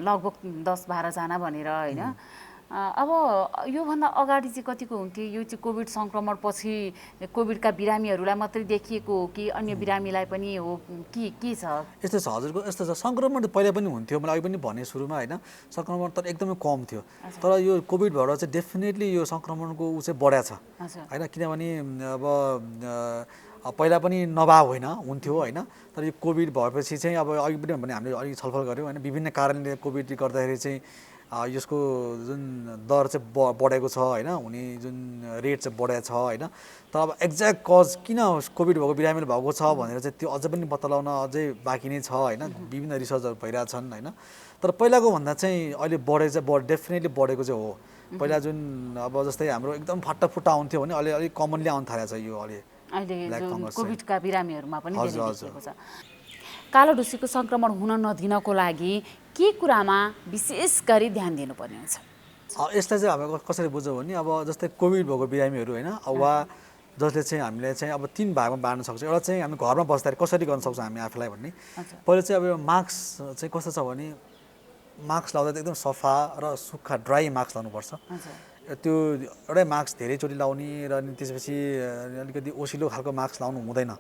लगभग 10-12जना भनेर होइन। अब योभन्दा अगाडि चाहिँ कतिको हुन्थ्यो? यो चाहिँ कोभिड सङ्क्रमण पछि कोभिडका बिरामीहरूलाई मात्रै देखिएको हो कि अन्य बिरामीलाई पनि हो कि के छ? यस्तो छ हजुरको, यस्तो छ सङ्क्रमण पहिला पनि हुन्थ्यो, मैले अघि पनि भने सुरुमा होइन, सङ्क्रमण तर एकदमै कम थियो। तर यो कोभिड भएर चाहिँ डेफिनेटली यो सङ्क्रमणको चाहिँ बढ्या छ होइन, किनभने अब पहिला पनि नभए हुन्थ्यो होइन, तर यो कोभिड भएपछि चाहिँ अब अघि पनि भने हामीले अलिक छलफल गऱ्यौँ होइन, विभिन्न कारणले कोभिडले गर्दाखेरि चाहिँ यसको जुन दर चाहिँ बढेको छ होइन, हुने जुन रेट चाहिँ बढेको छ होइन। तर अब एक्ज्याक्ट कज किन कोभिड भएको बिरामीले भएको छ भनेर चाहिँ त्यो अझै पनि पत्ता लगाउन अझै बाँकी नै छ होइन, विभिन्न रिसर्चहरू भइरहेछन् होइन। तर पहिलाको भन्दा चाहिँ अहिले डेफिनेटली बढेको चाहिँ हो। पहिला जुन अब जस्तै हाम्रो एकदम फाटाफुट्टा आउँथ्यो भने अहिले अलिक कमनली आउनु थालेको छ यो अहिले कोभिडका बिरामीहरूमा पनि देखिएको छ। कालो ढुसीको सङ्क्रमण हुन नदिनको लागि के कुरामा विशेष गरी ध्यान दिनुपर्ने हुन्छ? यसलाई चाहिँ अब कसरी बुझ्छौँ भने अब जस्तै कोभिड भएको बिरामीहरू होइन वा जसले चाहिँ हामीले चाहिँ अब 3 भागमा बाँड्न सक्छौँ। एउटा चाहिँ हामी घरमा बस्दाखेरि कसरी गर्न सक्छौँ हामी आफूलाई भन्ने, पहिला चाहिँ अब यो मास्क चाहिँ कस्तो छ भने मास्क लाउँदा एकदम सफा र सुक्खा ड्राई मास्क लाउनुपर्छ। त्यो एउटै मास्क धेरैचोटि लाउने र त्यसपछि अलिकति ओसिलो खालको मास्क लाउनु हुँदैन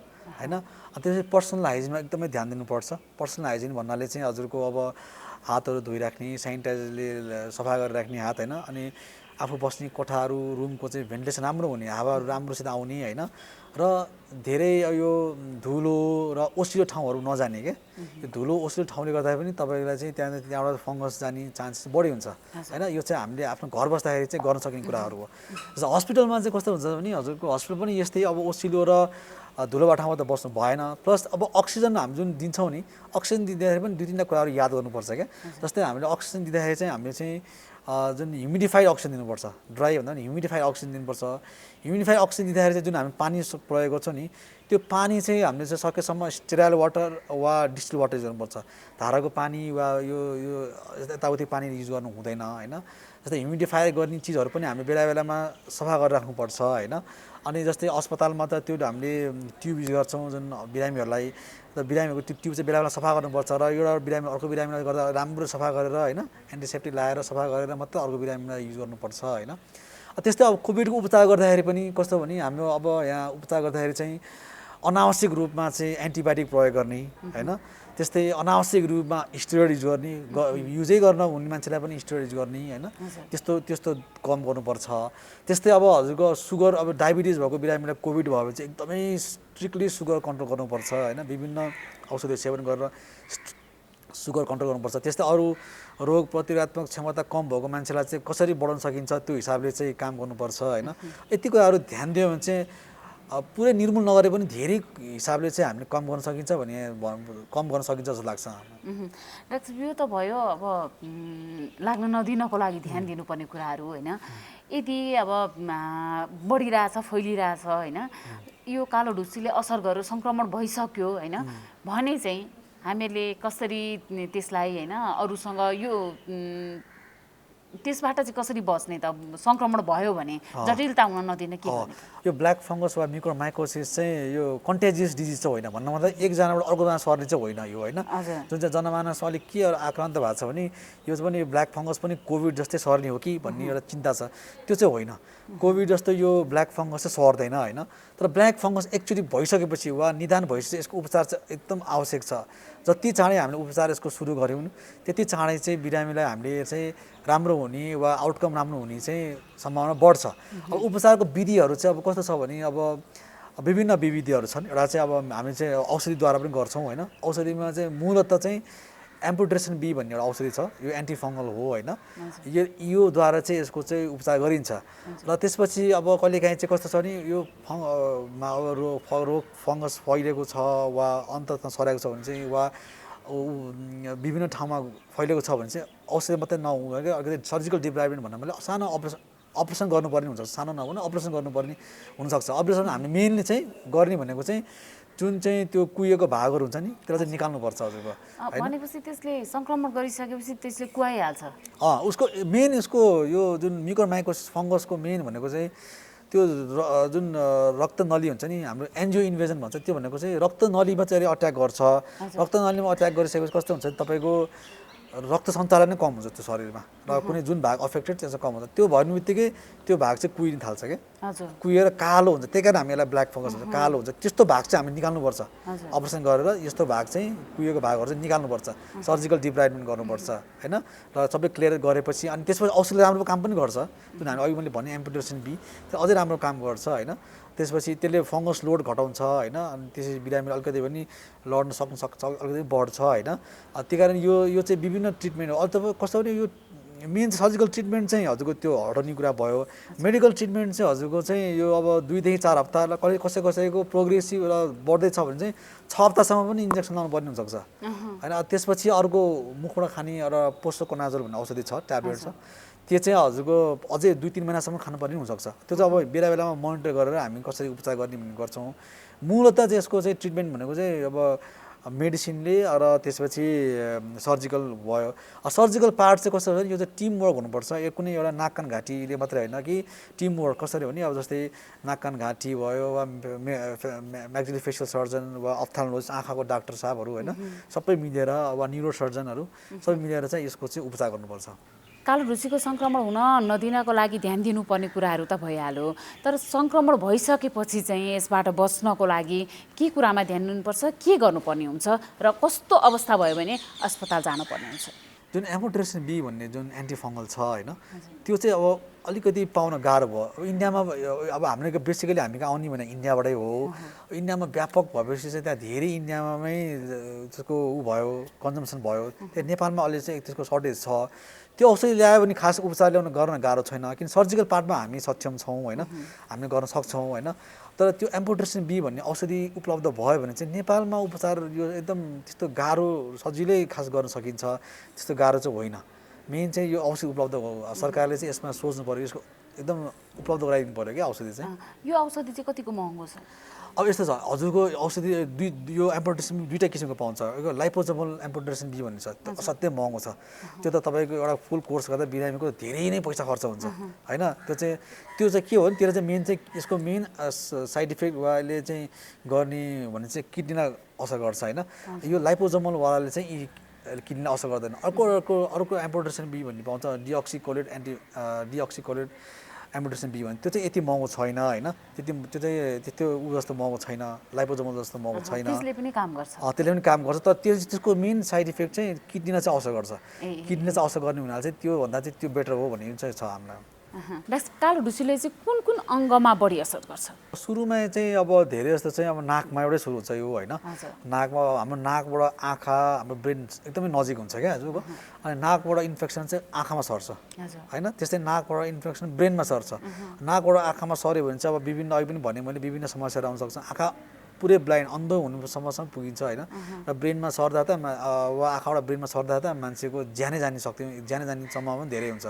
होइन। त्यसपछि पर्सनल हाइजिनमा एकदमै ध्यान दिनुपर्छ। पर्सनल हाइजिन भन्नाले चाहिँ हजुरको अब हातहरू धोइराख्ने, सेनिटाइजरले सफा गरेर राख्ने हात होइन, अनि आफू बस्ने कोठाहरू रुमको चाहिँ भेन्टिलेसन राम्रो हुने, हावाहरू राम्रोसित आउने होइन, र धेरै यो धुलो र ओसिलो ठाउँहरू नजाने क्या यो धुलो ओसिलो ठाउँले गर्दा पनि तपाईँलाई चाहिँ त्यहाँबाट फङ्गस जाने चान्सेस बढी हुन्छ होइन यो चाहिँ हामीले आफ्नो घर बस्दाखेरि चाहिँ गर्न सकिने कुराहरू हो जस्तो हस्पिटलमा चाहिँ कस्तो हुन्छ भने हजुरको हस्पिटल पनि यस्तै अब ओसिलो र धुलोबाट ठाउँमा त बस्नु भएन प्लस अब अक्सिजन हामी जुन दिन्छौँ नि अक्सिजन दिँदाखेरि पनि 2-3 कुराहरू याद गर्नुपर्छ क्या जस्तै हामीले अक्सिजन दिँदाखेरि चाहिँ हामीले चाहिँ जुन ह्युमिडिफाइड अक्सिजन दिनुपर्छ ड्राई भन्दा पनि ह्युमिडिफाइड अक्सिजन दिनुपर्छ ह्युमिडिफाइड अक्सिजन दिँदाखेरि चाहिँ जुन हामी पानी प्रयोग गर्छौँ नि त्यो पानी चाहिँ हामीले चाहिँ सकेसम्म स्टेराइल वाटर वा डिस्टिल वाटर युज गर्नुपर्छ धाराको पानी वा यो यताउति पानी युज गर्नु हुँदैन होइन जस्तै ह्युमिडिफायर गर्ने चिजहरू पनि हामीले बेला बेलामा सफा गरेर राख्नुपर्छ होइन अनि जस्तै अस्पतालमा त त्यो हामीले ट्युब युज गर्छौँ जुन बिरामीहरूलाई र बिरामीहरूको त्यो ट्युब चाहिँ बेला बेला सफा गर्नुपर्छ र एउटा बिरामी अर्को बिरामीलाई गर्दा राम्रो सफा गरेर होइन एन्टिसेप्टिक लगाएर सफा गरेर मात्रै अर्को बिरामीलाई युज गर्नुपर्छ होइन त्यस्तै अब कोभिडको उपचार गर्दाखेरि पनि कस्तो भने हाम्रो अब यहाँ उपचार गर्दाखेरि चाहिँ अनावश्यक रूपमा चाहिँ एन्टिबायोटिक प्रयोग गर्ने होइन त्यस्तै अनावश्यक रूपमा स्टेरोइड युज गर्ने युजै गर्न हुने मान्छेलाई पनि स्टेरोइड युज गर्ने होइन त्यस्तो कम गर्नुपर्छ त्यस्तै अब हजुरको सुगर अब डायबिटिज भएको बिरामीलाई कोभिड भयो भने चाहिँ एकदमै स्ट्रिक्टली सुगर कन्ट्रोल गर्नुपर्छ होइन विभिन्न औषधि सेवन गरेर सुगर कन्ट्रोल गर्नुपर्छ त्यस्तै अरू रोग प्रतिरोधात्मक क्षमता कम भएको मान्छेलाई चाहिँ कसरी बढाउन सकिन्छ त्यो हिसाबले चाहिँ काम गर्नुपर्छ होइन यति कुराहरू ध्यान दियो भने चाहिँ पुरै निर्मूल नगरे पनि धेरै हिसाबले चाहिँ हामीले कम गर्न सकिन्छ जस्तो लाग्छ डाक्टर यो त भयो अब लाग्न नदिनको लागि ध्यान दिनुपर्ने कुराहरू होइन यदि अब बढिरहेछ फैलिरहेछ होइन यो कालो ढुसीले असर गरेर सङ्क्रमण भइसक्यो होइन भने चाहिँ हामीले कसरी त्यसलाई होइन अरूसँग यो त्यसबाट चाहिँ कसरी बस्ने त सङ्क्रमण भयो भने जटिलता हुन नदिने के गर्ने यो ब्ल्याक फङ्गस वा म्युकोरमाइकोसिस चाहिँ यो कन्टेजियस डिजिज चाहिँ होइन भन्नु मतलब एकजनाबाट अर्कोजना सर्ने चाहिँ होइन यो होइन जुन चाहिँ जनमानस अलिक के आक्रान्त भएको छ भने यो पनि ब्ल्याक फङ्गस पनि कोभिड जस्तै सर्ने हो कि भन्ने एउटा चिन्ता छ त्यो चाहिँ होइन कोभिड जस्तो यो ब्ल्याक फङ्गस चाहिँ सर्दैन होइन तर ब्ल्याक फङ्गस एक्चुअली भइसकेपछि वा निदान भइसकेपछि यसको उपचार चाहिँ एकदम आवश्यक छ जति चाँडै हामीले उपचार यसको सुरु गऱ्यौँ त्यति चाँडै चाहिँ बिरामीलाई हामीले चाहिँ राम्रो हुने वा आउटकम राम्रो हुने चाहिँ सम्भावना बढ्छ अब उपचारको विधिहरू चाहिँ अब कस्तो छ भने अब विभिन्न विधिहरू छन् एउटा चाहिँ अब हामी चाहिँ औषधिद्वारा पनि गर्छौँ होइन औषधिमा चाहिँ मूलतः चाहिँ एम्पुटेसन बी भन्ने एउटा औषधि छ यो एन्टी फङ्गल हो होइन योद्वारा चाहिँ यसको चाहिँ उपचार गरिन्छ र त्यसपछि अब कहिलेकाहीँ चाहिँ कस्तो छ भने यो रोग फङ्गस फैलिएको छ वा अन्तमा सरेको छ भने चाहिँ वा विभिन्न ठाउँमा फैलिएको छ भने चाहिँ औषधि मात्रै नहुँदैन अलिकति सर्जिकल डिप्राइभमेन्ट भन्दा मैले सानो अपरेसन गर्नुपर्ने हुन्छ सानो नभने अपरेसन गर्नुपर्ने हुनसक्छ अपरेसन हामीले मेनली चाहिँ गर्ने भनेको चाहिँ जुन चाहिँ त्यो कुहिएको भागहरू हुन्छ नि त्यसलाई चाहिँ निकाल्नुपर्छ हजुरको भनेपछि त्यसले सङ्क्रमण गरिसकेपछि त्यसले कुहाइहाल्छ उसको मेन उसको यो जुन म्युकोरमाइकोसिस फङ्गसको मेन भनेको चाहिँ त्यो जुन रक्त नली हुन्छ नि हाम्रो एन्जियो इन्भेजन भन्छ त्यो भनेको चाहिँ रक्त नलीमा चाहिँ अट्याक गर्छ रक्त नलीमा अट्याक गरिसकेपछि कस्तो हुन्छ तपाईँको रक्त सञ्चालन नै कम हुन्छ त्यो शरीरमा र कुनै जुन भाग अफेक्टेड त्यो चाहिँ कम हुन्छ त्यो भन्ने बित्तिकै त्यो भाग चाहिँ कुहिन थाल्छ क्या कुहिएर कालो हुन्छ त्यही कारण हामी यसलाई ब्ल्याक फङ्गस हुन्छ कालो हुन्छ त्यस्तो भाग चाहिँ हामीले निकाल्नुपर्छ अपरेसन गरेर यस्तो भाग चाहिँ कुहिएको भागहरू चाहिँ निकाल्नुपर्छ सर्जिकल डिप्राइभमेन्ट गर्नुपर्छ होइन र सबै क्लियर गरेपछि अनि त्यसपछि औषधले राम्रो काम पनि गर्छ जुन हामी अघि मैले भने एम्पुटेसन बी त्यो अझै राम्रो काम गर्छ होइन त्यसपछि त्यसले फङ्गस लोड घटाउँछ होइन अनि त्यसपछि बिरामीले अलिकति पनि लड्न सक्छ अलिकति बढ्छ होइन त्यही कारण यो चाहिँ विभिन्न ट्रिटमेन्ट हो अथवा कस्तो भने यो मेन सर्जिकल ट्रिटमेन्ट चाहिँ हजुरको त्यो हटाउने कुरा भयो मेडिकल ट्रिटमेन्ट चाहिँ हजुरको चाहिँ यो अब 2 देखि 4 हप्ता कसैको प्रोग्रेसिभ र बढ्दैछ भने चाहिँ 6 हप्तासम्म पनि इन्जेक्सन लाउनु पर्ने हुनसक्छ होइन त्यसपछि अर्को मुखबाट खाने एउटा पोस्टोकोनाजोल भन्ने औषधि छ ट्याब्लेट छ त्यो चाहिँ हजुरको अझै 2-3 महिनासम्म खानुपर्ने हुनसक्छ त्यो चाहिँ अब बेला बेलामा मोनिटर गरेर हामी कसरी उपचार गर्ने भन्ने गर्छौँ मूलतः चाहिँ यसको चाहिँ ट्रिटमेन्ट भनेको चाहिँ अब मेडिसिनले र त्यसपछि सर्जिकल भयो सर्जिकल पार्ट चाहिँ कस्तो छ यो चाहिँ टिम वर्क हुनुपर्छ यो कुनै एउटा नाक कान घाँटीले मात्रै होइन कि टिम वर्क कसरी भने अब जस्तै नाक कान घाँटी भयो वा म्याक्सिलोफेसियल सर्जन वा अफ्थाल्मोलोजिस्ट आँखाको डाक्टर साहबहरू होइन सबै मिलेर वा न्युरो सर्जनहरू सबै मिलेर चाहिँ यसको चाहिँ उपचार गर्नुपर्छ कालो ढुसीको सङ्क्रमण हुन नदिनको लागि ध्यान दिनुपर्ने कुराहरू त भइहाल्यो तर सङ्क्रमण भइसकेपछि चाहिँ यसबाट बच्नको लागि के कुरामा ध्यान दिनुपर्छ के गर्नुपर्ने हुन्छ र कस्तो अवस्था भयो भने अस्पताल जानुपर्ने हुन्छ जुन एम्पुटेसन बी भन्ने जुन एन्टी फङ्गल छ होइन त्यो चाहिँ अब अलिकति पाउन गाह्रो भयो। इन्डियामा अब हामीले बेसिकली हामी कहाँ आउने भने इन्डियाबाटै हो। इन्डियामा व्यापक भएपछि चाहिँ त्यहाँ धेरै इन्डियामै त्यसको भयो कन्जम्सन भयो। त्यहाँ नेपालमा अहिले चाहिँ त्यसको सर्टेज छ। त्यो औषधि ल्यायो भने खास उपचार ल्याउन गर्न गाह्रो छैन, किन सर्जिकल पार्टमा हामी सक्षम छौँ होइन, हामीले गर्न सक्छौँ होइन। तर त्यो एम्पोटेरेसिन बी भन्ने औषधि उपलब्ध भयो भने चाहिँ नेपालमा उपचार यो एकदम त्यस्तो गाह्रो सजिलै खास गर्न सकिन्छ, त्यस्तो गाह्रो चाहिँ होइन। मेन चाहिँ यो औषधि उपलब्ध सरकारले चाहिँ यसमा सोच्नु पऱ्यो, यसको एकदम उपलब्ध गराइदिनु पऱ्यो क्या औषधि चाहिँ। यो औषधि चाहिँ कतिको महँगो छ? अब यस्तो छ, हजुरको औषधि यो एम्पोटेरेसिन दुईवटा किसिमको पाउँछ। यो लाइपोजोमल एम्पोटेरेसिन बी भन्ने छ, त्यो असाध्यै महँगो छ। त्यो त तपाईँको एउटा फुल कोर्स गर्दा बिरामीको धेरै नै पैसा खर्च हुन्छ होइन। त्यो चाहिँ के हो भने त्यसले चाहिँ मेन चाहिँ यसको मेन साइड इफेक्ट वा यसले चाहिँ गर्ने भने चाहिँ किडनीलाई असर गर्छ होइन। यो लाइपोजोमलवालाले चाहिँ किडनीलाई असर गर्दैन। अर्को एम्पोटेरेसिन बी भन्ने पाउँछ, डिअक्सिकोलेट डिअक्सिकोलेट एम्पोटेरेसिन बी भन्ने, त्यो चाहिँ यति महँगो छैन होइन। त्यो चाहिँ त्यस्तो ऊ जस्तो महँगो छैन, लाइपोजोमल जस्तो महँगो छैन। त्यसले पनि काम गर्छ। त्यसले पनि काम गर्छ, तर त्यसको मेन साइड इफेक्ट चाहिँ किडनीलाई चाहिँ असर गर्छ। किडनीलाई चाहिँ असर गर्ने हुनाले चाहिँ त्योभन्दा चाहिँ त्यो बेटर हो भन्ने चाहिँ छ हामीलाई। कालो ढुसीले चाहिँ कुन कुन अङ्गमा बढी असर गर्छ? सुरुमा चाहिँ अब धेरै जस्तो चाहिँ अब नाकमाबाटै सुरु हुन्छ यो होइन। नाकमा हाम्रो नाकबाट आँखा हाम्रो ब्रेन एकदमै नजिक हुन्छ क्या हजुरको। अनि नाकबाट इन्फेक्सन चाहिँ आँखामा सर्छ होइन। त्यस्तै नाकबाट इन्फेक्सन ब्रेनमा सर्छ। नाकबाट आँखामा सर्यो भने चाहिँ अब विभिन्न अघि पनि भने मैले विभिन्न समस्याहरू आउन सक्छ। आँखा पुरै ब्लाइन्ड अन्धो हुनुसम्म पुगिन्छ होइन। र ब्रेनमा सर्दा त वा आँखाबाट ब्रेनमा सर्दा त मान्छेको ज्यानै जाने सम्भावना धेरै हुन्छ।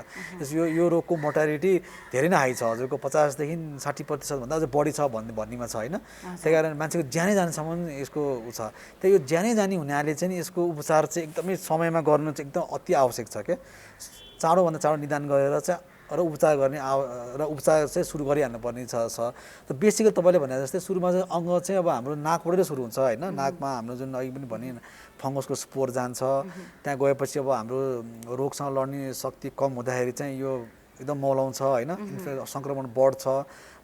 यो रोगको मोर्टालिटी धेरै नै हाई छ हजुरको, 50 देखि 60% भन्दा अझ बढी छ भन्नेमा छ होइन। त्यही कारण मान्छेको ज्यानै जानेसम्म यसको ऊ छ। त्यही यो ज्यानै जाने हुनाले चाहिँ यसको उपचार चाहिँ एकदमै समयमा गर्नु चाहिँ एकदम अति आवश्यक छ क्या। चाँडोभन्दा चाँडो निदान गरेर चाहिँ र उपचार गर्ने र उपचार चाहिँ सुरु गरिहाल्नु पर्ने छ। त बेसिकली तपाईँले भने जस्तै सुरुमा चाहिँ अङ्ग चाहिँ अब हाम्रो नाकबाटै सुरु हुन्छ होइन। नाकमा हाम्रो जुन अघि पनि भने फङ्गसको स्पोर जान्छ, त्यहाँ गएपछि अब हाम्रो रोगसँग लड्ने शक्ति कम हुँदाखेरि चाहिँ यो एकदम मौलाउँछ होइन। सङ्क्रमण बढ्छ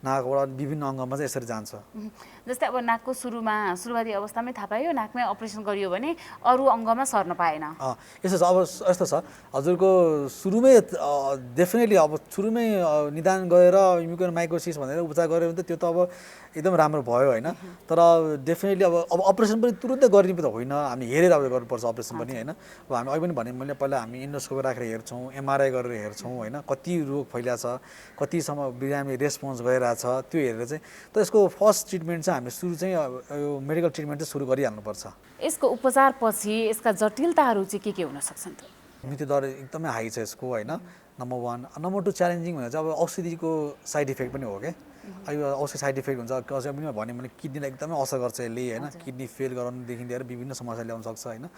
नाकबाट, विभिन्न अङ्गमा चाहिँ यसरी जान्छ। जस्तै अब नाकको सुरुवाती अवस्थामै थाहा पायो, नाकमै अपरेसन गरियो भने अरू अङ्गमा सर्न पाएन। यस्तो छ, अब यस्तो छ हजुरको सुरुमै डेफिनेटली अब सुरुमै निदान गरेर म्युकोमाइकोसिस भनेर उपचार गऱ्यो भने त त्यो त अब एकदम राम्रो भयो होइन। तर डेफिनेटली अब अपरेसन पनि तुरुन्तै गर्ने त होइन, हामी हेरेर अब गर्नुपर्छ अपरेसन पनि होइन। अब हामी अघि पनि भने मैले पहिला हामी इन्डोस्कोपी राखेर हेर्छौँ, एमआरआई गरेर हेर्छौँ होइन, कति रोग फैलिएको छ, कतिसम्म बिरामी रेस्पोन्स गरिरहेछ त्यो हेरेर चाहिँ। त यसको फर्स्ट ट्रिटमेन्ट चाहिँ हामीले सुरु चाहिँ यो मेडिकल ट्रिटमेन्ट चाहिँ सुरु गरिहाल्नुपर्छ। यसको उपचारपछि यसका जटिलताहरू चाहिँ के हुन सक्छन् त? मृत्युदर एकदमै हाई छ यसको होइन, नम्बर 1। नम्बर 2 च्यालेन्जिङ भनेर चाहिँ अब औषधिको साइड इफेक्ट पनि हो क्या। यो औषधि साइड इफेक्ट हुन्छ, कसै पनि भने मैले किडनीलाई एकदमै असर गर्छ यसले होइन। किडनी फेल गराउनुदेखि लिएर विभिन्न समस्या ल्याउन सक्छ होइन।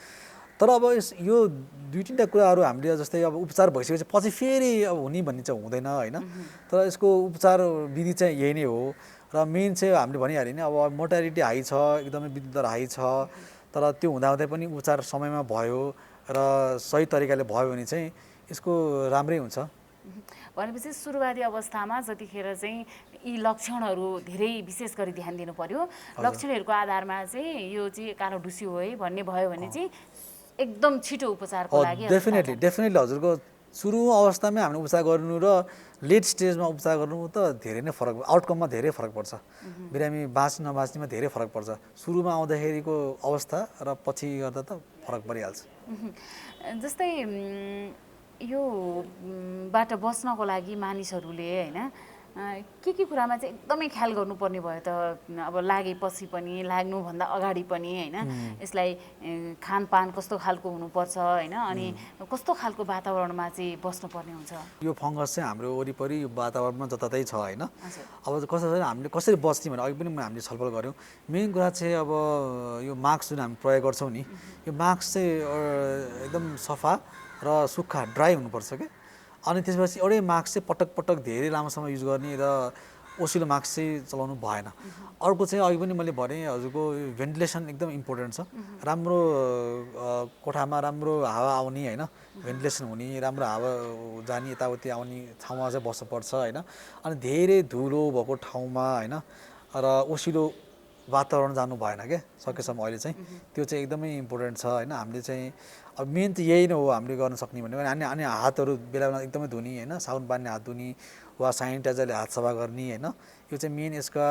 तर अब यो 2-3टा कुराहरू हामीले जस्तै अब उपचार भइसकेपछि पछि फेरि अब हुने भन्ने चाहिँ हुँदैन होइन। तर यसको उपचार विधि चाहिँ यही नै हो। र मेन चाहिँ हामीले भनिहाल्यो नि अब मोर्टालिटी हाई छ, एकदमै मृत्युदर हाई छ। तर त्यो हुँदाहुँदै पनि उपचार समयमा भयो र सही तरिकाले भयो भने चाहिँ यसको राम्रै हुन्छ। भनेपछि सुरुवाती अवस्थामा जतिखेर चाहिँ यी लक्षणहरू धेरै विशेष गरी ध्यान दिनु पर्यो। लक्षणहरूको आधारमा चाहिँ यो चाहिँ कालो ढुसी हो है भन्ने भयो भने चाहिँ एकदम छिटो उपचारको लागि डेफिनेटली हजुरको सुरु अवस्थामै हामीले उपचार गर्नु र लेट स्टेजमा उपचार गर्नु त धेरै नै फरक, आउटकममा धेरै फरक पर्छ। बिरामी बाँच्ने नबाँच्नेमा धेरै फरक पर्छ। सुरुमा आउँदाखेरिको अवस्था र पछि गर्दा त फरक परिहाल्छ। जस्तै यो बाट बस्नको लागि मानिसहरूले होइन के कुरामा चाहिँ एकदमै ख्याल गर्नुपर्ने भयो त? अब लागेपछि पनि, लाग्नुभन्दा अगाडि पनि होइन, यसलाई खानपान कस्तो खालको हुनुपर्छ होइन, अनि कस्तो खालको वातावरणमा चाहिँ बस्नुपर्ने हुन्छ? यो फङ्गस चाहिँ हाम्रो वरिपरि यो वातावरणमा जताततै छ होइन। अब कसरी हामीले कसरी बस्ने भने अघि पनि हामीले छलफल गऱ्यौँ। मेन कुरा चाहिँ अब यो मास्क जुन हामी प्रयोग गर्छौँ नि, यो मास्क चाहिँ एकदम सफा र सुक्खा ड्राई हुनुपर्छ क्या। अनि त्यसपछि एउटै मास्क चाहिँ पटक धेरै लामोसम्म युज गर्ने र ओसिलो मास्क चाहिँ चलाउनु भएन। अर्को चाहिँ अघि पनि मैले भने हजुरको भेन्टिलेसन एकदम इम्पोर्टेन्ट छ। राम्रो कोठामा राम्रो हावा आउने होइन, भेन्टिलेसन हुने, राम्रो हावा जाने, यताउति आउने ठाउँमा चाहिँ बस्नुपर्छ होइन। अनि धेरै धुलो भएको ठाउँमा होइन र ओसिलो वातावरण जानु भएन क्या सकेसम्म अहिले चाहिँ। त्यो चाहिँ एकदमै इम्पोर्टेन्ट छ होइन। हामीले चाहिँ अब मेन चाहिँ यही नै हो हामीले गर्न सक्ने भनेको अनि हातहरू बेला बेला एकदमै धुने होइन साबुन पानीले हात धुने वा सेनिटाइजरले हात सफा गर्ने होइन यो चाहिँ मेन यसका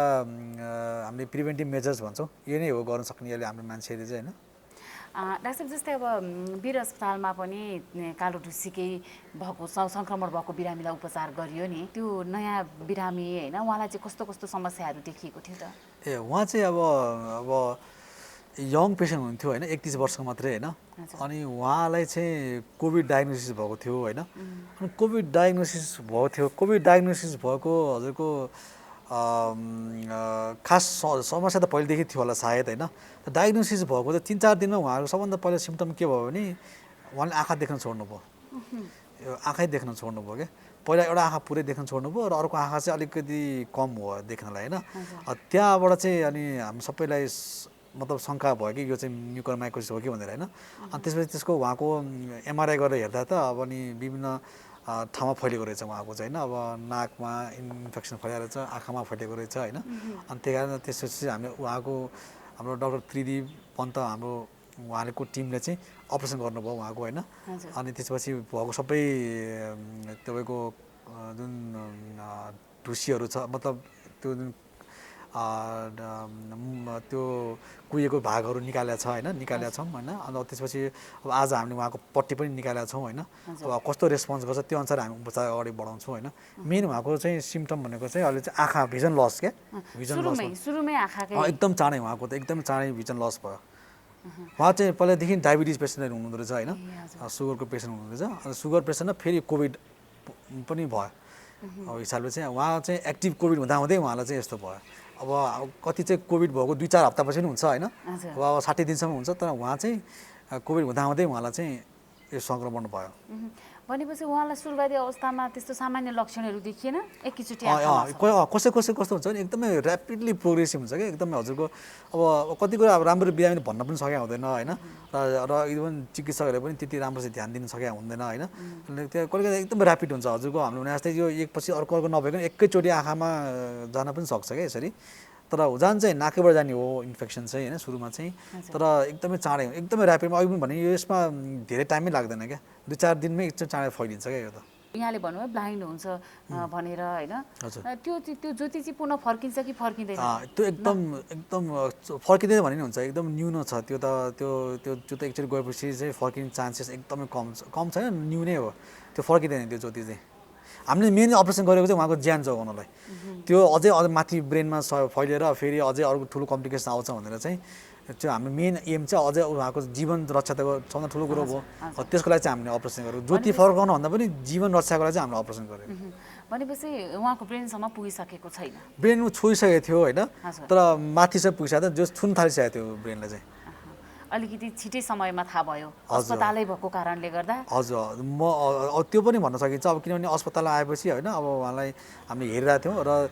हामीले प्रिभेन्टिभ मेजर्स भन्छौँ यो नै हो गर्न सक्ने अहिले हाम्रो मान्छेहरूले चाहिँ होइन डाक्टर साहब जस्तै अब वीर अस्पतालमा पनि कालो ढुसीकै भएको सङ्क्रमण भएको बिरामीलाई उपचार गरियो नि त्यो नयाँ बिरामी होइन उहाँलाई चाहिँ कस्तो कस्तो समस्याहरू देखिएको थियो त उहाँ चाहिँ अब यङ पेसेन्ट हुनुहुन्थ्यो होइन 31 वर्षको मात्रै होइन अनि उहाँलाई चाहिँ कोभिड डायग्नोसिस भएको थियो होइन अनि कोभिड डायग्नोसिस भएको हजुरको खास समस्या त पहिलेदेखि थियो होला सायद होइन डायग्नोसिस भएको त 3-4 दिनमा उहाँको सबभन्दा पहिला सिम्टम के भयो भने उहाँले आँखा देख्न छोड्नुभयो यो आँखै देख्न छोड्नुभयो क्या पहिला एउटा आँखा पुरै देख्न छोड्नुभयो र अर्को आँखा चाहिँ अलिकति कम भयो देख्नलाई होइन त्यहाँबाट चाहिँ अनि हामी सबैलाई मतलब शङ्का भयो कि यो चाहिँ म्युकरमाइकोसिस हो कि भनेर होइन अनि त्यसपछि त्यसको उहाँको एमआरआई गरेर हेर्दा त अब नि विभिन्न ठाउँमा फैलिएको रहेछ उहाँको चाहिँ होइन अब नाकमा इन्फेक्सन फैलिएको रहेछ आँखामा फैलिएको रहेछ होइन अनि त्यही कारण त्यसपछि हामीले उहाँको हाम्रो डाक्टर त्रिदीप पन्त हाम्रो उहाँको टिमले चाहिँ अपरेसन गर्नुभयो उहाँको होइन अनि त्यसपछि भएको सबै तपाईँको जुन ढुसीहरू छ मतलब त्यो जुन त्यो कुहिएको भागहरू निकालेका छ होइन निकालेका छौँ होइन अन्त त्यसपछि अब आज हामीले उहाँको पट्टी पनि निकालेका छौँ होइन अब कस्तो रेस्पोन्स गर्छ त्यो अनुसार हामी उपचार अगाडि बढाउँछौँ होइन मेन उहाँको चाहिँ सिम्टम भनेको चाहिँ अहिले चाहिँ आँखा भिजन लस क्या भिजन लस सुरुमै आँखाकै एकदम चाँडै उहाँको त एकदम चाँडै भिजन लस भयो उहाँ चाहिँ पहिलादेखि डायबिटिज पेसेन्टहरू हुनुहुँदो रहेछ होइन सुगरको पेसेन्ट हुनुहुँदो रहेछ अनि सुगर पेसेन्ट फेरि कोभिड पनि भयो अब हिसाबले चाहिँ उहाँ चाहिँ एक्टिभ कोभिड हुँदाहुँदै उहाँलाई चाहिँ यस्तो भयो अब कति चाहिँ कोभिड भएको 2-4 हप्तापछि पनि हुन्छ होइन अब 60 दिनसम्म हुन्छ तर उहाँ चाहिँ कोभिड हुँदाहुँदै उहाँलाई चाहिँ यो सङ्क्रमण भयो भनेपछि उहाँलाई सुरुवाती अवस्थामा त्यस्तो सामान्य लक्षणहरू देखिएन एकैचोटि कसै कस्तो हुन्छ भने एकदमै ऱ्यापिडली प्रोग्रेसिभ हुन्छ क्या एकदमै हजुरको अब कति कुरा अब राम्रो बिरामी भन्न पनि सकेका हुँदैन होइन र इभन चिकित्सकहरूले पनि त्यति राम्रोसित ध्यान दिन सकेका हुँदैन होइन त्यो कहिले एकदमै ऱ्यापिड हुन्छ हजुरको हामीले भने जस्तै यो एकपछि अर्को नभइकन एकैचोटि आँखामा जान पनि सक्छ क्या यसरी तर उजान चाहिँ नाकैबाट जाने हो इन्फेक्सन चाहिँ होइन सुरुमा चाहिँ तर एकदमै चाँडै एकदमै ऱ्यापिडमा अघि पनि भने यसमा धेरै टाइमै लाग्दैन क्या 2-4 दिनमै एकदम चाँडै फैलिन्छ क्या यो त यहाँले भन्नुभयो ब्लाइन्ड हुन्छ भनेर होइन त्यो ज्योति चाहिँ पुनः फर्किन्छ कि फर्किँदैन त्यो एकदम फर्किँदैन भने नि हुन्छ एकदम न्यून छ त्यो त त्यो ज्योति एकचोटि गएपछि चाहिँ फर्किने चान्सेस एकदमै कम छैन न्यू नै हो त्यो फर्किँदैन त्यो ज्योति चाहिँ हामीले मेन अपरेसन गरेको चाहिँ उहाँको ज्यान जोगाउनलाई त्यो अझै माथि ब्रेनमा फैलिएर फेरि अझै अरू ठुलो कम्प्लिकेसन आउँछ भनेर चाहिँ त्यो हाम्रो मेन एम चाहिँ अझै उहाँको जीवन रक्षा त सबभन्दा ठुलो कुरो हो त्यसको लागि चाहिँ हामीले अपरेसन गरेको ज्योति फर्काउनु भन्दा पनि जीवन रक्षाको लागि चाहिँ हामीले अपरेसन गरेको भनेपछि उहाँको ब्रेनसम्म पुगिसकेको छैन ब्रेनमा छोइसकेको थियो होइन तर माथि चाहिँ पुगिसकेको थियो जो छुन थालिसकेको थियो ब्रेनलाई चाहिँ अलिकति छिटै समयमा थाहा भयो अस्पतालै भएको कारणले गर्दा हजुर म त्यो पनि भन्न सकिन्छ अब किनभने अस्पताल आएपछि होइन अब उहाँलाई हामीले हेरिरहेको थियौँ र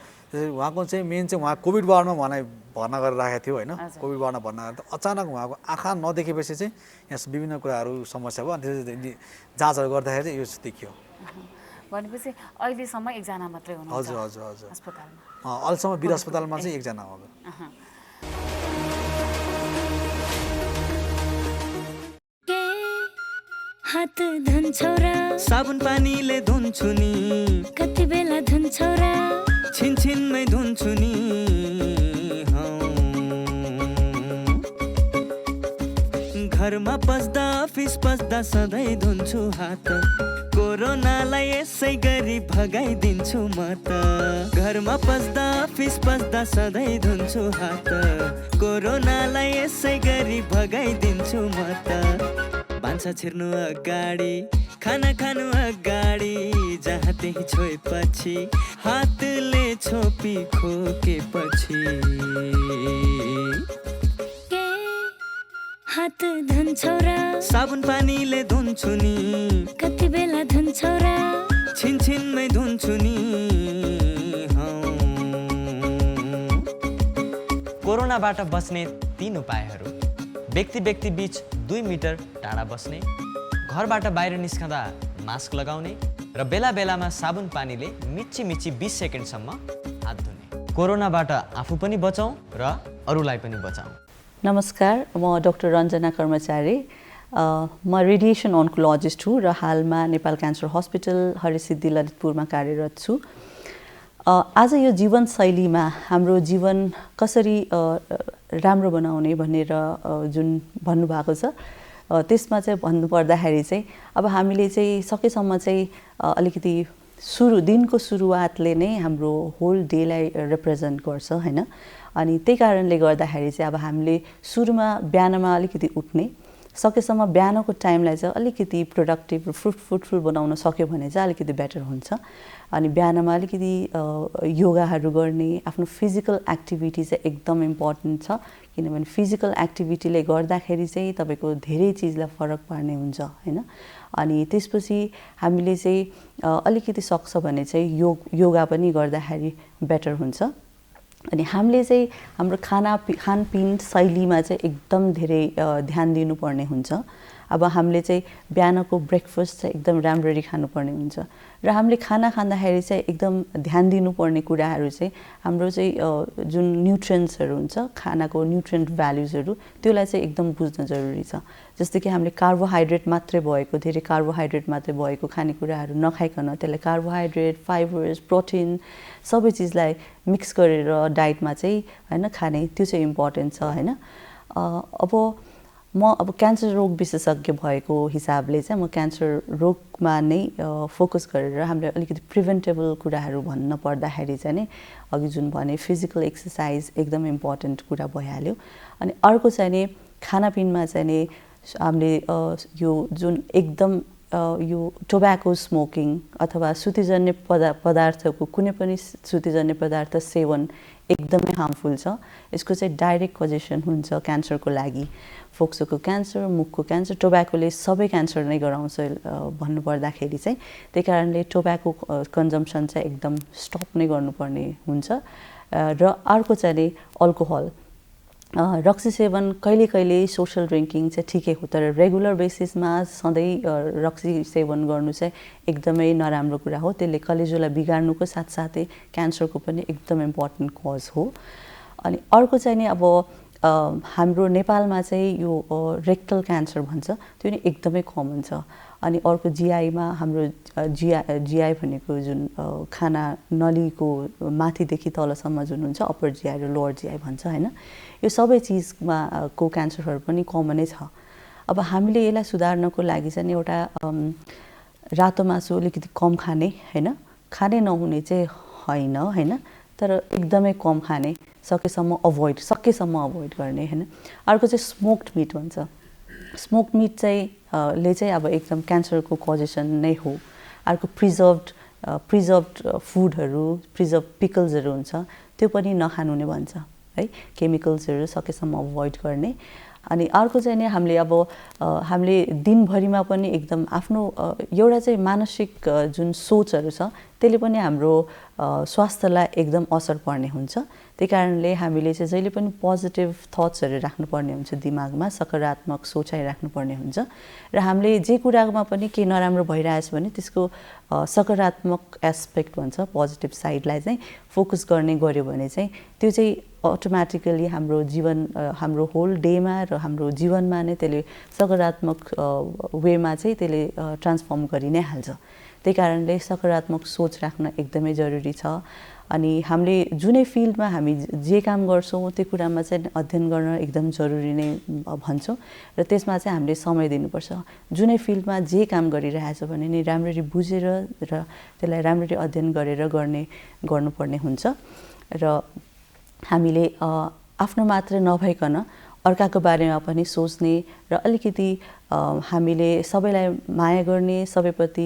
उहाँको चाहिँ मेन चाहिँ उहाँ कोभिड वार्डमा उहाँलाई भर्ना गरेर राखेको थियो होइन कोभिड वार्डमा भर्ना गरेर अचानक उहाँको आँखा नदेखेपछि चाहिँ यहाँ विभिन्न कुराहरू समस्या भयो अनि त्यसपछि जाँचहरू गर्दाखेरि चाहिँ यो देखियो भनेपछि अहिलेसम्म एकजना मात्रै हुनुहुन्छ हजुर हजुर हजुर अस्पतालमा अहिलेसम्म वीर अस्पतालमा चाहिँ एकजना हो हात धुन्छौ र साबुन पानीले धुन्छु नि कति बेला धुन्छौ र छिनछिनमै धुन्छु नि घरमा पस्दा अफिस पस्दा सधैँ धुन्छु हात कोरोनालाई यसै गरी भगाइदिन्छु म त घरमा पस्दा अफिस पस्दा सधैँ धुन्छु हात कोरोनालाई यसै गरी भगाइदिन्छु म त भान्सा छिर्नु अगाडि खाना खानु अगाडि जहाँ त्यही छोएपछि हातले छोपी खोकेपछि हात धुन्छौ र साबुन पानीले धुन्छु नि कति बेला धुन्छौ र छिनछिनमै धुन्छु नि कोरोनाबाट बच्ने 3 उपायहरू व्यक्ति बीच 2 मिटर टाढा बस्ने घरबाट बाहिर निस्कँदा मास्क लगाउने र बेला बेलामा साबुन पानीले मिच्ची 20 सेकेन्डसम्म हात धुने कोरोनाबाट आफू पनि बचाउँ र अरूलाई पनि बचाउँ। नमस्कार, म डाक्टर रञ्जना कर्मचारी। म रेडिएसन अन्कोलोजिस्ट हुँ र हालमा नेपाल क्यान्सर हस्पिटल हरिसिद्धि ललितपुरमा कार्यरत छु। आज यो जीवनशैलीमा हाम्रो जीवन कसरी राम्रो बनाउने भनेर जुन भन्नुभएको छ, त्यसमा चाहिँ भन्नुपर्दाखेरि चाहिँ अब हामीले चाहिँ सकेसम्म चाहिँ अलिकति दिनको सुरुवातले नै हाम्रो होल डेलाई रिप्रेजेन्ट गर्छ होइन। अनि त्यही कारणले गर्दाखेरि चाहिँ अब हामीले सुरुमा बिहानमा अलिकति उठ्ने, सकेसम्म बिहानको टाइमलाई चाहिँ अलिकति प्रोडक्टिभ र फ्रुटफुल बनाउन सक्यो भने चाहिँ अलिकति बेटर हुन्छ। अनि बिहानमा अलिकति योगाहरू गर्ने, आफ्नो फिजिकल एक्टिभिटी चाहिँ एकदम इम्पोर्टेन्ट छ, किनभने फिजिकल एक्टिभिटीले गर्दाखेरि चाहिँ तपाईँको धेरै चिजलाई फरक पार्ने हुन्छ होइन। अनि त्यसपछि हामीले चाहिँ अलिकति सक्छ भने चाहिँ योगा पनि गर्दाखेरि बेटर हुन्छ। अनि हामीले चाहिँ हाम्रो खानपिन शैलीमा चाहिँ एकदम धेरै ध्यान दिनुपर्ने हुन्छ। अब हामीले चाहिँ बिहानको ब्रेकफास्ट चाहिँ एकदम राम्ररी खानुपर्ने हुन्छ र हामीले खाना खाँदाखेरि चाहिँ एकदम ध्यान दिनुपर्ने कुराहरू चाहिँ हाम्रो चाहिँ जुन न्युट्रियन्ट्सहरू हुन्छ, खानाको न्युट्रियन्ट भ्याल्युजहरू, त्यसलाई चाहिँ एकदम बुझ्न जरुरी छ। जस्तै कि हामीले धेरै कार्बोहाइड्रेट मात्रै भएको खानेकुराहरू नखाइकन त्यसलाई कार्बोहाइड्रेट, फाइबर्स, प्रोटिन सबै चिजलाई मिक्स गरेर डाइटमा चाहिँ होइन खाने, त्यो चाहिँ इम्पोर्टेन्ट छ होइन। अब क्यान्सर रोग विशेषज्ञ भएको हिसाबले चाहिँ म क्यान्सर रोगमा नै फोकस गरेर हामीले अलिकति प्रिभेन्टेबल कुराहरू भन्न पर्दाखेरि चाहिँ नि अघि जुन भने फिजिकल एक्सर्साइज एकदम इम्पोर्टेन्ट कुरा भइहाल्यो। अनि अर्को चाहिँ नि खानापिनमा चाहिँ नि हामीले यो जुन एकदम यो टोब्याको स्मोकिङ अथवा सुतिजन्य पदार्थको कुनै पनि सुतिजन्य पदार्थ सेवन एकदमै हार्मफुल छ। यसको चाहिँ डाइरेक्ट कजेसन हुन्छ क्यान्सरको लागि। फोक्सोको क्यान्सर, मुखको क्यान्सर, टोब्याकोले सबै क्यान्सर नै गराउँछ भन्नुपर्दाखेरि चाहिँ। त्यही कारणले टोब्याको कन्जम्सन चाहिँ एकदम स्टप नै गर्नुपर्ने हुन्छ। र अर्को चाहिँ नि अल्कोहल, रक्सी सेवन कहिले सोसल ड्रिङ्किङ चाहिँ ठिकै हो, तर रेगुलर बेसिसमा सधैँ रक्सी सेवन गर्नु चाहिँ एकदमै नराम्रो कुरा हो। त्यसले कलेजोलाई बिगार्नुको साथसाथै क्यान्सरको पनि एकदम इम्पोर्टेन्ट कज हो। अनि अर्को चाहिँ नि अब हाम्रो नेपालमा चाहिँ यो रेक्टल क्यान्सर भन्छ, त्यो नि एकदमै कमन छ। अनि अर्को जिआईमा हाम्रो जिआई भनेको जुन खाना नलीको माथिदेखि तलसम्म जुन हुन्छ अप्पर जिआई र लोवर जिआई भन्छ होइन, यो सबै चिजमा को क्यान्सरहरू पनि कमनै छ। अब हामीले यसलाई सुधार्नको लागि चाहिँ एउटा रातो मासु अलिकति कम खाने होइन, खाने नहुने चाहिँ होइन, तर एकदमै कम खाने, सकेसम्म अभोइड गर्ने होइन। अर्को चाहिँ स्मोक्ड मिट भन्छ। स्मोक्ड मिट चाहिँ ले चाहिँ अब एकदम क्यान्सरको कजेसन नै हो। अर्को प्रिजर्भड फुडहरू, प्रिजर्भ पिकल्सहरू हुन्छ, त्यो पनि नखानु नै भन्छ है। केमिकल्सहरू सकेसम्म अभोइड गर्ने। अनि अर्को चाहिँ नि हामीले दिनभरिमा पनि एकदम आफ्नो एउटा चाहिँ मानसिक जुन सोचहरू छ त्यसले पनि हाम्रो स्वास्थ्यलाई एकदम असर पर्ने हुन्छ। त्यही कारणले हामीले चाहिँ जहिले पनि पोजिटिभ थट्सहरू राख्नुपर्ने हुन्छ दिमागमा, सकारात्मक सोचाइ राख्नुपर्ने हुन्छ। र हामीले जे कुरामा पनि केही नराम्रो भइरहेछ भने त्यसको सकारात्मक एस्पेक्ट भन्छ, पोजिटिभ साइडलाई चाहिँ फोकस गऱ्यो भने चाहिँ त्यो चाहिँ अटोमेटिकली हाम्रो होल डेमा र हाम्रो जीवनमा नै त्यसले सकारात्मक वेमा चाहिँ त्यसले ट्रान्सफर्म गरि नै हाल्छ। त्यही कारणले सकारात्मक सोच राख्न एकदमै जरुरी छ। अनि हामीले जुनै फिल्डमा हामी जे काम गर्छौँ त्यो कुरामा चाहिँ अध्ययन गर्न एकदम जरुरी नै भन्छौँ र त्यसमा चाहिँ हामीले समय दिनुपर्छ। जुनै फिल्डमा जे काम गरिरहेछ भने नि राम्ररी बुझेर र त्यसलाई राम्ररी अध्ययन गरेर गर्नुपर्ने हुन्छ। र हामीले आफ्नो मात्र नभइकन अर्काको बारेमा पनि सोच्ने र अलिकति हामीले सबैलाई माया गर्ने, सबैप्रति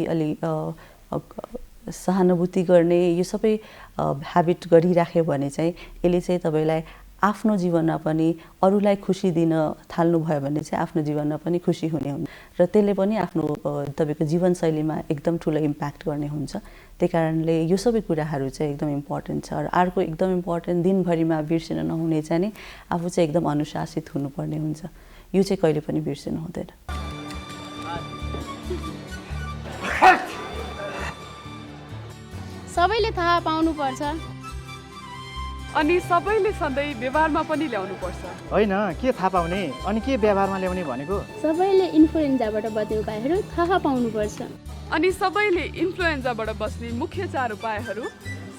सहानुभूति गर्ने, यो सबै ह्याबिट गरिराख्यो भने चाहिँ यसले चाहिँ तपाईँलाई आफ्नो जीवनमा पनि अरूलाई खुसी दिन थाल्नुभयो भने चाहिँ आफ्नो जीवनमा पनि खुसी हुने हुन्छ र त्यसले पनि आफ्नो तपाईँको जीवनशैलीमा एकदम ठुलो इम्प्याक्ट गर्ने हुन्छ। त्यही कारणले यो सबै कुराहरू चाहिँ एकदम इम्पोर्टेन्ट छ। र अर्को एकदम इम्पोर्टेन्ट दिनभरिमा बिर्सिन नहुने चाहिँ नि आफू चाहिँ एकदम अनुशासित हुनुपर्ने हुन्छ। यो चाहिँ कहिले पनि बिर्सिनु हुँदैन। सबैले थाहा पाउनुपर्छ। अनि सबैले सधैँ व्यवहारमा पनि ल्याउनुपर्छ। होइन, के थाहा पाउने अनि के व्यवहारमा ल्याउने भनेको? सबैले इन्फ्लुएन्जाबाट बच्ने उपायहरू थाहा पाउनुपर्छ। अनि सबैले इन्फ्लुएन्जाबाट बच्ने मुख्य 4 उपायहरू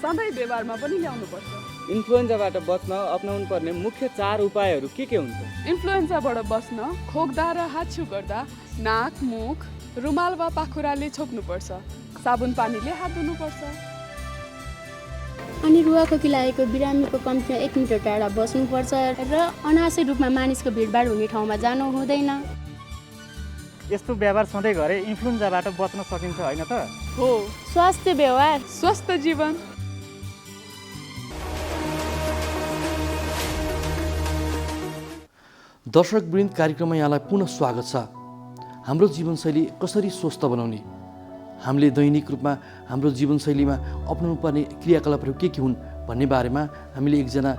सधैँ व्यवहारमा पनि ल्याउनुपर्छ। इन्फ्लुएन्जाबाट बच्न अपनाउनु पर्ने मुख्य 4 उपायहरू के हुन्छ? इन्फ्लुएन्जाबाट बच्न खोक्दा र हाच्छू गर्दा नाक, मुख रुमाल वा पाखुराले छोप्नुपर्छ। साबुन पानीले हात धुनुपर्छ। अनि रुवाखोकी लागेको बिरामीको कम्तीमा 1 मिटर टाढा बस्नुपर्छ र अनावश्यक रूपमा मानिसको भिडभाड हुने ठाउँमा जानु हुँदैन। यस्तो व्यवहार सधैँ गरे इन्फ्लुएन्जाबाट बच्न सकिन्छ होइन त? हो, स्वास्थ्य व्यवहार स्वस्थ जीवन। दर्शकवृन्द, कार्यक्रममा यहाँलाई पुनः स्वागत छ। हाम्रो जीवनशैली कसरी स्वस्थ बनाउने, हामीले दैनिक रूपमा हाम्रो जीवनशैलीमा अपनाउनु पर्ने क्रियाकलापहरू के हुन् भन्ने बारेमा हामीले एकजना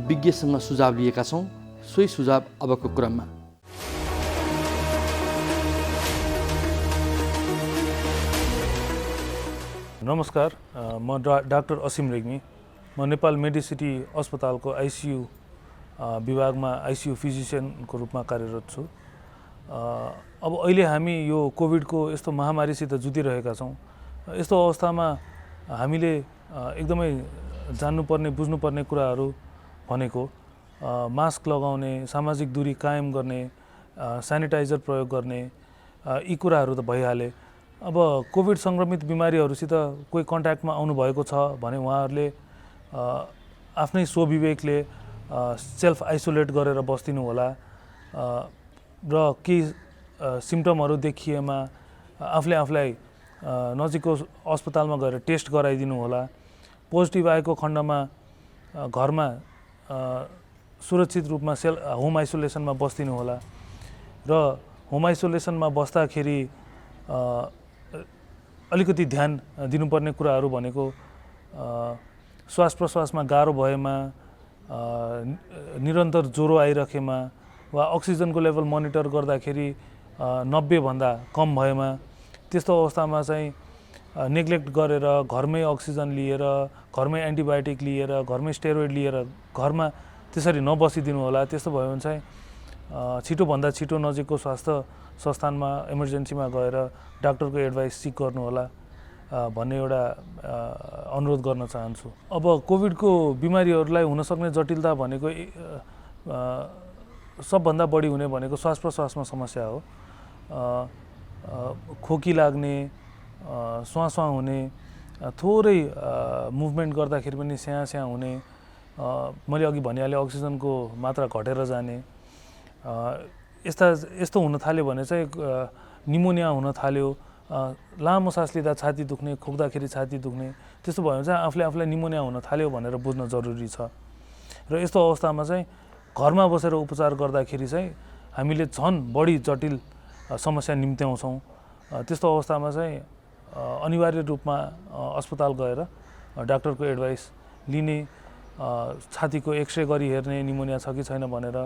विज्ञसँग सुझाव लिएका छौँ। सोही सुझाव अबको क्रममा। नमस्कार, म डाक्टर असीम रेग्मी। म नेपाल मेडिसिटी अस्पतालको आइसियू विभागमा आइसियू फिजिसियनको रूपमा कार्यरत छु। अब अहिले हामी यो कोभिडको यस्तो महामारीसित जुधिरहेका छौँ। यस्तो अवस्थामा हामीले एकदमै जान्नुपर्ने बुझ्नुपर्ने कुराहरू भनेको मास्क लगाउने, सामाजिक दूरी कायम गर्ने, सेनिटाइजर प्रयोग गर्ने, यी कुराहरू त भइहाले। अब कोभिड सङ्क्रमित बिमारीहरूसित कोही कन्ट्याक्टमा आउनुभएको छ भने उहाँहरूले आफ्नै स्वविवेकले सेल्फ आइसोलेट गरेर बस्दिनु होला र केही सिम्टमहरू देखिएमा आफूलाई नजिकको अस्पतालमा गएर टेस्ट गराइदिनु होला। पोजिटिभ आएको खण्डमा घरमा सुरक्षित रूपमा होम आइसोलेसनमा बस्दिनु होला र होम आइसोलेसनमा बस्दाखेरि अलिकति ध्यान दिनुपर्ने कुराहरू भनेको श्वास प्रश्वासमा गाह्रो भएमा, निरन्तर ज्वरो आइराखेमा वा अक्सिजनको लेभल मोनिटर गर्दाखेरि 90 भन्दा कम भएमा, त्यस्तो अवस्थामा चाहिँ नेग्लेक्ट गरेर घरमै अक्सिजन लिएर, घरमै एन्टिबायोटिक लिएर, घरमै स्टेरोइड लिएर घरमा त्यसरी नबसिदिनु होला। त्यस्तो भयो भने चाहिँ छिटोभन्दा छिटो नजिकको स्वास्थ्य संस्थानमा इमर्जेन्सीमा गएर डाक्टरको एडभाइस सिक गर्नु होला भन्ने एउटा अनुरोध गर्न चाहन्छु। अब कोभिडको बिमारीहरूलाई हुनसक्ने जटिलता भनेको सबभन्दा बढी हुने भनेको श्वास प्रश्वासमा समस्या हो। खोकी लाग्ने, स्वाँ हुने, थोरै मुभमेन्ट गर्दाखेरि पनि स्याँ हुने, मैले अघि भनिहालेँ अक्सिजनको मात्रा घटेर जाने, यस्तो हुन थाल्यो भने चाहिँ निमोनिया हुन थाल्यो, लामो सास लिँदा छाती दुख्ने, खोक्दाखेरि छाती दुख्ने, त्यस्तो भयो भने चाहिँ आफूलाई निमोनिया हुन थाल्यो भनेर बुझ्न जरुरी छ। र यस्तो अवस्थामा चाहिँ घरमा बसेर उपचार गर्दाखेरि चाहिँ हामीले झन् बढी जटिल समस्या निम्त्याउँछौँ। त्यस्तो अवस्थामा चाहिँ अनिवार्य रूपमा अस्पताल गएर डाक्टरको एडभाइस लिने, छातीको एक्सरे गरी हेर्ने निमोनिया छ कि छैन भनेर,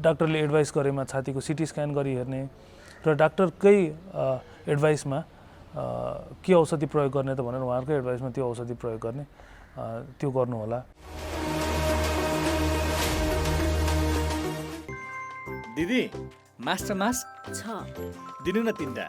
डाक्टरले एडभाइस गरेमा छातीको सिटी स्क्यान गरी हेर्ने र डाक्टरकै एडभाइसमा के औषधि प्रयोग गर्ने त भनेर उहाँहरूकै एडभाइसमा त्यो औषधि प्रयोग गर्ने, त्यो गर्नु होला। दिदी, मास्टर मास्क छ, दिनु न 3टा।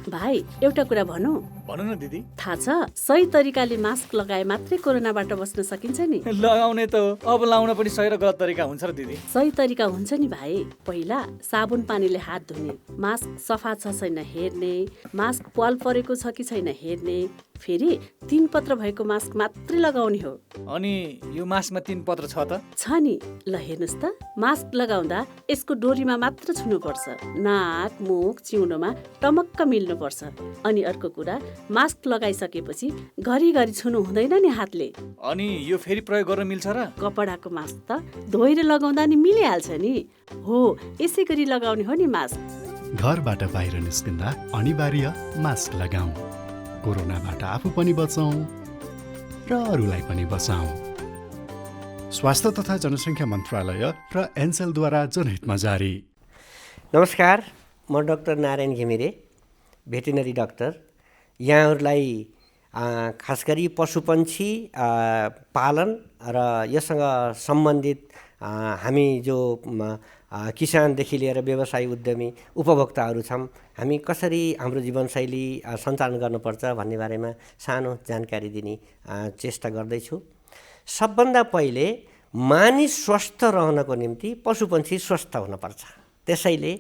भाइ एउटा कुरा भनौँ? भन न दिदी। थाहा छ, सही तरिकाले मास्क लगाए मात्रै कोरोनाबाट बस्न सकिन्छ नि। लगाउने त हो, अब लाउन पनि सही र गलत तरिका हुन्छ र दिदी। सही तरिका हुन्छ नि भाइ। पहिला साबुन पानीले हात धुने, मास्क सफा छ छैन हेर्ने, मास्क पाल परेको छ कि छैन हेर्ने, फेरि 3 पत्र भएको मास्क मात्रै लगाउने हो। अनि यो मास्कमा 3 पत्र छ त? छ नि, ल हेर्नुस् त। मास्क लगाउँदा यसको डोरीमा मात्र छुनुपर्छ, नाक, मुख, चिउनोमा टमक्क मिल्नुपर्छ। अनि अर्को कुरा, मास्क लगाइसकेपछि घरिघरि छुनु हुँदैन नि हातले। अनि यो फेरि प्रयोग गर्न मिल्छ र? कपडाको मास्क त धोएर लगाउँदा नि मिलिहाल्छ नि। हो, यसै गरी लगाउने हो नि मास्क। घरबाट बाहिर निस्किँदा अनिवार्य मास्क लगाऊ। कोरोनाबाट आफू पनि बचौँ र अरूलाई पनि बचाऊ। स्वास्थ्य तथा जनसङ्ख्या मन्त्रालय र एन्सेलद्वारा जनहितमा जारी। नमस्कार, म doctor Narayan Ghimire, veterinary doctor. यहाँहरूलाई खास गरी पशुपन्छी पालन र यससँग सम्बन्धित हामी जो किसानदेखि लिएर व्यवसायी उद्यमी उपभोक्ताहरू छौँ, हामी कसरी हाम्रो जीवनशैली सञ्चालन गर्नुपर्छ भन्ने बारेमा सानो जानकारी दिने चेष्टा गर्दैछु। सबभन्दा पहिले मानिस स्वस्थ रहनको निम्ति पशुपन्छी स्वस्थ हुनुपर्छ। त्यसैले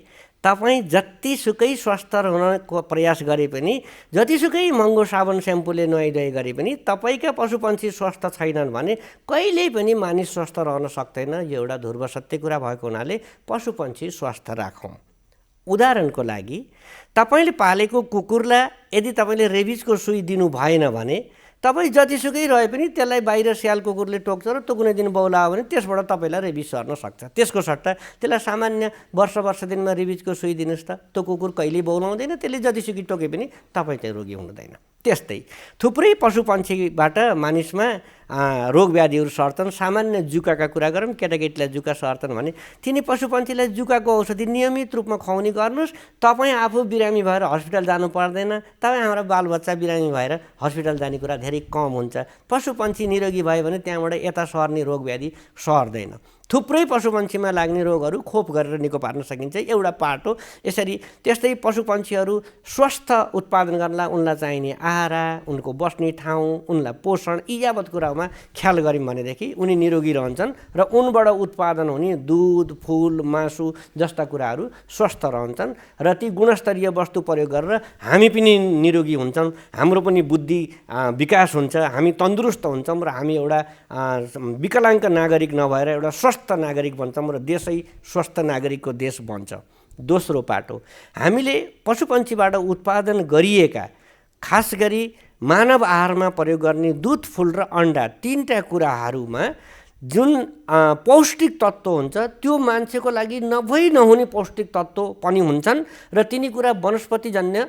तपाईँ जतिसुकै स्वस्थ रहनको प्रयास गरे पनि, जतिसुकै महँगो साबुन स्याम्पूले नुहाइधुवाइ गरे पनि तपाईँका पशुपन्छी स्वस्थ छैनन् भने कहिल्यै पनि मानिस स्वस्थ रहन सक्दैन। यो एउटा ध्रुव सत्य कुरा भएको हुनाले पशुपन्छी स्वस्थ राखौँ। उदाहरणको लागि तपाईँले पालेको कुकुरलाई यदि तपाईँले रेबिजको सुई दिनु भएन भने तपाईँ जतिसुकै रहे पनि त्यसलाई बाहिर स्याल कुकुरले टोक्छ र त्यो कुनै दिन बौलायो भने त्यसबाट तपाईँलाई रेबिज सर्न सक्छ। त्यसको सट्टा त्यसलाई सामान्य वर्ष दिनमा रेबिजको सुई दिनुहोस् त, त्यो कुकुर कहिल्यै बौलाउँदैन, त्यसले जतिसुकै टोके पनि तपाईँ चाहिँ रोगी हुनुहुँदैन। त्यस्तै थुप्रै पशुपन्छीबाट मानिसमा रोग व्याधिहरू सर्छन्। सामान्य जुकाका कुरा गरौँ, केटाकेटीलाई जुका सर्छन् भने तिनी पशुपन्छीलाई जुकाको औषधि नियमित रूपमा खुवाउने गर्नुहोस्। तपाईँ आफू बिरामी भएर हस्पिटल जानु पर्दैन, तपाईँ हाम्रो बालबच्चा बिरामी भएर हस्पिटल जाने कुरा धेरै कम हुन्छ। पशुपन्छी निरोगी भयो भने त्यहाँबाट यता सर्ने रोग व्याधि सर्दैन। थुप्रै पशुपन्छीमा लाग्ने रोगहरू खोप गरेर निको पार्न सकिन्छ, एउटा पाटो। यसरी त्यस्तै पशुपन्छीहरू स्वस्थ उत्पादन गर्नलाई उनलाई चाहिने आहारा, उनको बस्ने ठाउँ, उनलाई पोषण, यी यावत कुरामा ख्याल गऱ्यौँ भनेदेखि उनी निरोगी रहन्छन् र उनबाट उत्पादन हुने दुध, फुल, मासु जस्ता कुराहरू स्वस्थ रहन्छन् र ती गुणस्तरीय वस्तु प्रयोग गरेर हामी पनि निरोगी हुन्छौँ, हाम्रो पनि बुद्धि विकास हुन्छ, हामी तन्दुरुस्त हुन्छौँ र हामी एउटा विकलाङ्ग नागरिक नभएर एउटा स्वस्थ नागरिक बन्छौँ र देशै स्वस्थ नागरिकको देश बन्छ। दोस्रो पाटो, हामीले पशुपन्छीबाट उत्पादन गरिएका खास गरी मानव आहारमा प्रयोग गर्ने दुध, फुल र अन्डा, तीनटा कुराहरूमा जुन पौष्टिक तत्त्व हुन्छ त्यो मान्छेको लागि नभई नहुने पौष्टिक तत्त्व पनि हुन्छन् र तिनी कुरा वनस्पतिजन्य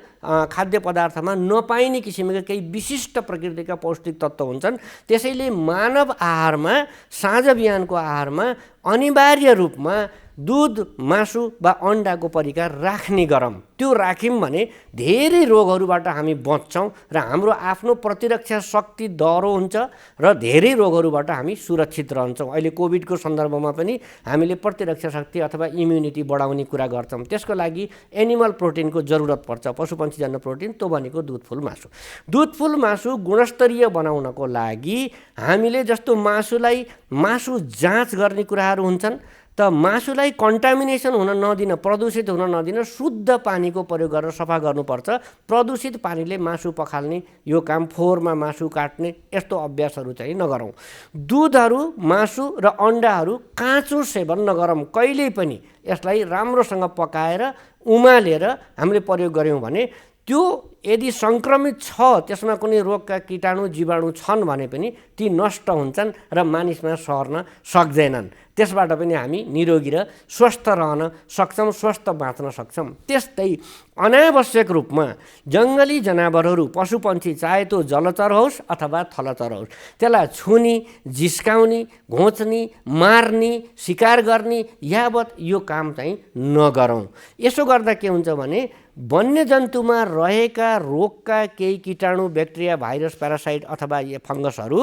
खाद्य पदार्थमा नपाइने किसिमका केही विशिष्ट प्रकृतिका पौष्टिक तत्त्व हुन्छन्। त्यसैले मानव आहारमा, साँझ बिहानको आहारमा अनिवार्य रूपमा दुध, मासु वा अन्डाको परिकार राख्ने गरौँ। त्यो राख्यौँ भने धेरै रोगहरूबाट हामी बच्छौँ र हाम्रो आफ्नो प्रतिरक्षा शक्ति दह्रो हुन्छ र धेरै रोगहरूबाट हामी सुरक्षित रहन्छौँ। अहिले कोभिडको सन्दर्भमा पनि हामीले प्रतिरक्षा शक्ति अथवा इम्युनिटी बढाउने कुरा गर्छौँ। त्यसको लागि एनिमल प्रोटिनको जरुरत पर्छ, पशुपन्छीजन्य प्रोटिन, त्यो भनेको दुध, फुल, मासु। दुध, फुल, मासु गुणस्तरीय बनाउनको लागि हामीले जस्तो मासु जाँच गर्ने कुराहरू हुन्छन्, त मासुलाई कन्टामिनेसन हुन नदिन, प्रदूषित हुन नदिन शुद्ध पानीको प्रयोग गरेर सफा गर्नुपर्छ। प्रदूषित पानीले मासु पखाल्ने, यो काम फोहोरमा मासु काट्ने यस्तो अभ्यासहरू चाहिँ नगरौँ। दुधहरू, मासु र अन्डाहरू काँचो सेवन नगरौँ कहिल्यै पनि। यसलाई राम्रोसँग पकाएर उमालेर हामीले प्रयोग गऱ्यौँ भने त्यो यदि सङ्क्रमित छ, त्यसमा कुनै रोगका कीटाणु जीवाणु छन् भने पनि ती नष्ट हुन्छन् र मानिसमा सर्न सक्दैनन्। त्यसबाट पनि हामी निरोगी र स्वस्थ रहन सक्छौँ, स्वस्थ बाँच्न सक्छौँ। त्यस्तै अनावश्यक रूपमा जङ्गली जनावरहरू, पशुपन्छी, चाहे त्यो जलचर होस् अथवा थलचर होस्, त्यसलाई छुने, जिस्काउने, घोच्ने, मार्ने, शिकार गर्ने यावत यो काम चाहिँ नगरौँ। यसो गर्दा के हुन्छ भने वन्यजन्तुमा रहेका रोगका केही कीटाणु, ब्याक्टेरिया, भाइरस, प्यारासाइट अथवा फङ्गसहरू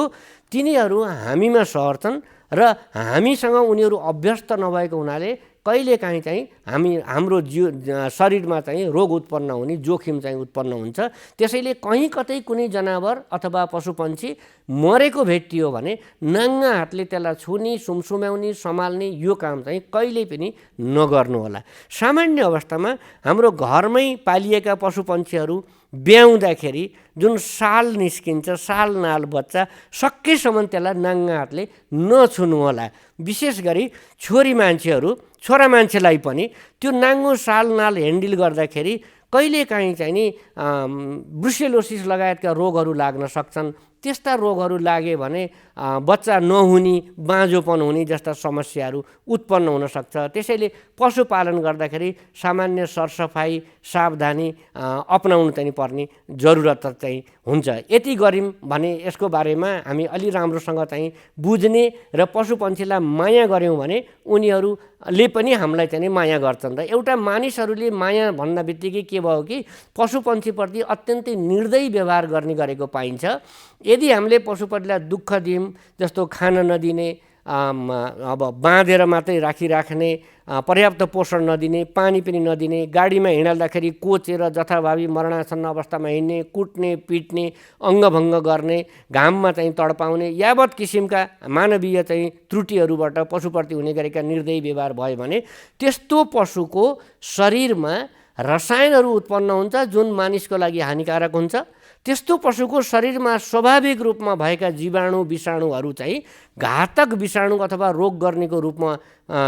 तिनीहरू हामीमा सर्छन् र हामीसँग उनीहरू अभ्यस्त नभएको हुनाले कहिलेकाहीँ चाहिँ हाम्रो शरीरमा चाहिँ रोग उत्पन्न हुने जोखिम चाहिँ उत्पन्न हुन्छ। त्यसैले कहीँ कतै कुनै जनावर अथवा पशुपन्छी मरेको भेटियो भने नाङ्गा हातले त्यसलाई छुने, सुमसुम्याउने, सम्हाल्ने यो काम चाहिँ कहिल्यै पनि नगर्नु होला। सामान्य अवस्थामा हाम्रो घरमै पालिएका पशुपन्छीहरू ब्याउँदाखेरि जुन साल निस्किन्छ, साल नाल बच्चा, सकेसम्म त्यसलाई नाङ्गा हातले नछुनु होला। विशेष गरी छोरा मान्छेलाई पनि त्यो नाङ्गो साल नाल ह्यान्डल गर्दाखेरि कहिलेकाहीँ चाहिँ नि ब्रुसेलोसिस लगायतका रोगहरू लाग्न सक्छन्। त्यस्ता रोगहरू लागे भने बच्चा नहुने बाँझोपन हुने जस्ता समस्याहरू उत्पन्न हुन सक्छ। त्यसैले पशुपालन गर्दाखेरि सामान्य सरसफाइ सावधानी अपनाउनु चाहिँ पर्ने जरुरत चाहिँ हुन्छ। यति गऱ्यौँ भने यसको बारेमा हामी अलि राम्रोसँग चाहिँ बुझ्ने र पशुपन्छीलाई माया गऱ्यौँ भने उनीहरूले पनि हामीलाई चाहिँ माया गर्छन्। र एउटा मानिसहरूले माया भन्न बित्तिकै के भयो कि पशुपन्छीप्रति अत्यन्तै निर्दयी व्यवहार गर्ने गरेको पाइन्छ। यदि हामीले पशुपतिलाई दुःख दियौँ, जस्तो खान नदिने, अब बाँधेर मात्रै राखिराख्ने, पर्याप्त पोषण नदिने, पानी पनि नदिने, गाडीमा हिँड्दाखेरि कोचेर जथाभावी मरणासन्न अवस्थामा हिँड्ने, कुट्ने, पिट्ने, अङ्गभङ्ग गर्ने, घाममा चाहिँ तडपाउने, यावत किसिमका मानवीय चाहिँ त्रुटिहरूबाट पशुप्रति हुने गरेका निर्दयी व्यवहार भयो भने त्यस्तो पशुको शरीरमा रसायनहरू उत्पन्न हुन्छ जुन मानिसको लागि हानिकारक हुन्छ। त्यस्तो पशुको शरीरमा स्वाभाविक रूपमा भएका जीवाणु विषाणुहरू चाहिँ घातक विषाणु अथवा रोग गर्नेको रूपमा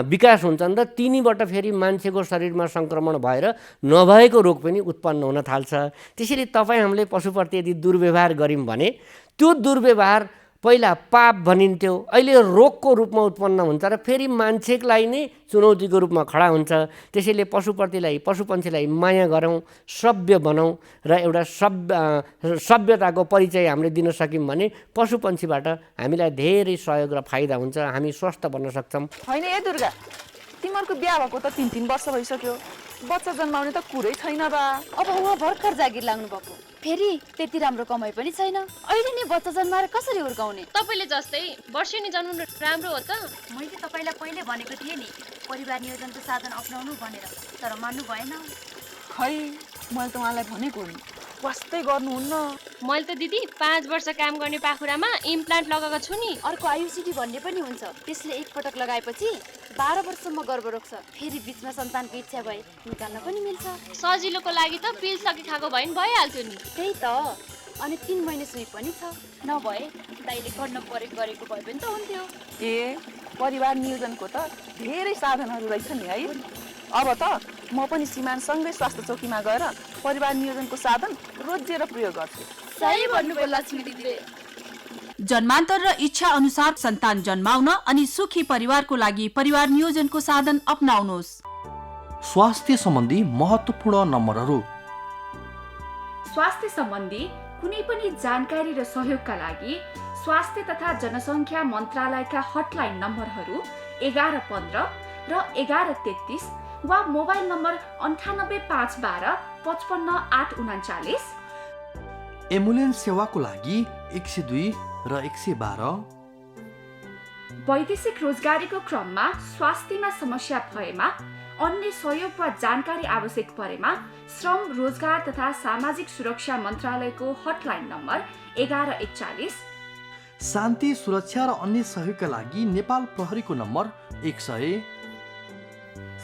विकास हुन्छन् र तिनीबाट फेरि मान्छेको शरीरमा सङ्क्रमण भएर नभएको रोग पनि उत्पन्न हुन थाल्छ। त्यसैले तपाईँ हामीले पशुप्रति यदि दुर्व्यवहार गऱ्यौँ भने त्यो दुर्व्यवहार पहिला पाप भनिन्थ्यो, अहिले रोगको रूपमा उत्पन्न हुन्छ र फेरि मान्छेलाई नै चुनौतीको रूपमा खडा हुन्छ। त्यसैले पशुपन्छीलाई माया गरौँ, सभ्य बनाऊँ र एउटा सभ्यताको परिचय हामीले दिन सक्यौँ भने पशुपन्छीबाट हामीलाई धेरै सहयोग र फाइदा हुन्छ, हामी स्वस्थ बन्न सक्छौँ। होइन ए दुर्गा, तिमीहरूको बिहा भएको त 3 वर्ष भइसक्यो, बच्चा जन्माउने त कुरै छैन बा। अब उहाँ भर्खर जागिर लाग्नु भएको, फेरि त्यति राम्रो कमाइ पनि छैन, अहिले नै बच्चा जन्माएर कसरी हुर्काउने? तपाईँले जस्तै वर्षेनी जन्माउनु राम्रो हो त? मैले तपाईँलाई पहिले भनेको थिएँ नि परिवार नियोजनको साधन अपनाउनु भनेर, तर मान्नु भएन। खै मैले त उहाँलाई भनेको नि, वास्तै गर्नुहुन्न। मैले त दिदी 5 वर्ष काम गर्ने पाखुरामा इम्प्लान्ट लगाएको छु नि। अर्को आयुसिटी भन्ने पनि हुन्छ, त्यसले एकपटक लगाएपछि 12 वर्षसम्म गर्भ रोक्छ, फेरि बिचमा सन्तानको इच्छा भए निकाल्न पनि मिल्छ। सजिलोको लागि त पिल सकी खाएको भए नि भइहाल्थ्यो नि। त्यही त, अनि 3 महिने सुई पनि छ, नभए दाइले गर्न गरेको भए पनि त हुन्थ्यो। ए परिवार नियोजनको त धेरै साधनहरू रहेछ नि है। अब त म पनि सीमानसँगै स्वास्थ्य चौकीमा गएर परिवार नियोजनको साधन रोजेर प्रयोग गर्छु। सही भन्नुभयो लक्ष्मी दिदीले। जन्मान्तर र इच्छा अनुसार सन्तान जन्माउन अनि सुखी परिवारको लागि परिवार नियोजनको साधन अपनाउनुहोस्। स्वास्थ्य सम्बन्धी महत्त्वपूर्ण नम्बरहरू। स्वास्थ्य सम्बन्धी कुनै पनि जानकारी र सहयोगका लागि स्वास्थ्य तथा जनसङ्ख्या मन्त्रालयका हटलाइन नम्बरहरू 1115 र 1133 वा मोबाइल नम्बर 985112 55839। एम्बुलेन्स सेवाको लागि 102 र 112। वैदेशिक रोजगारीको क्रममा स्वास्थ्यमा समस्या भएमा, अन्य सहयोग वा जानकारी आवश्यक परेमा श्रम रोजगार तथा सामाजिक सुरक्षा मन्त्रालयको हटलाइन नम्बर 1141। शान्ति सुरक्षा र अन्य सहयोगका लागि नेपाल प्रहरीको नम्बर 100।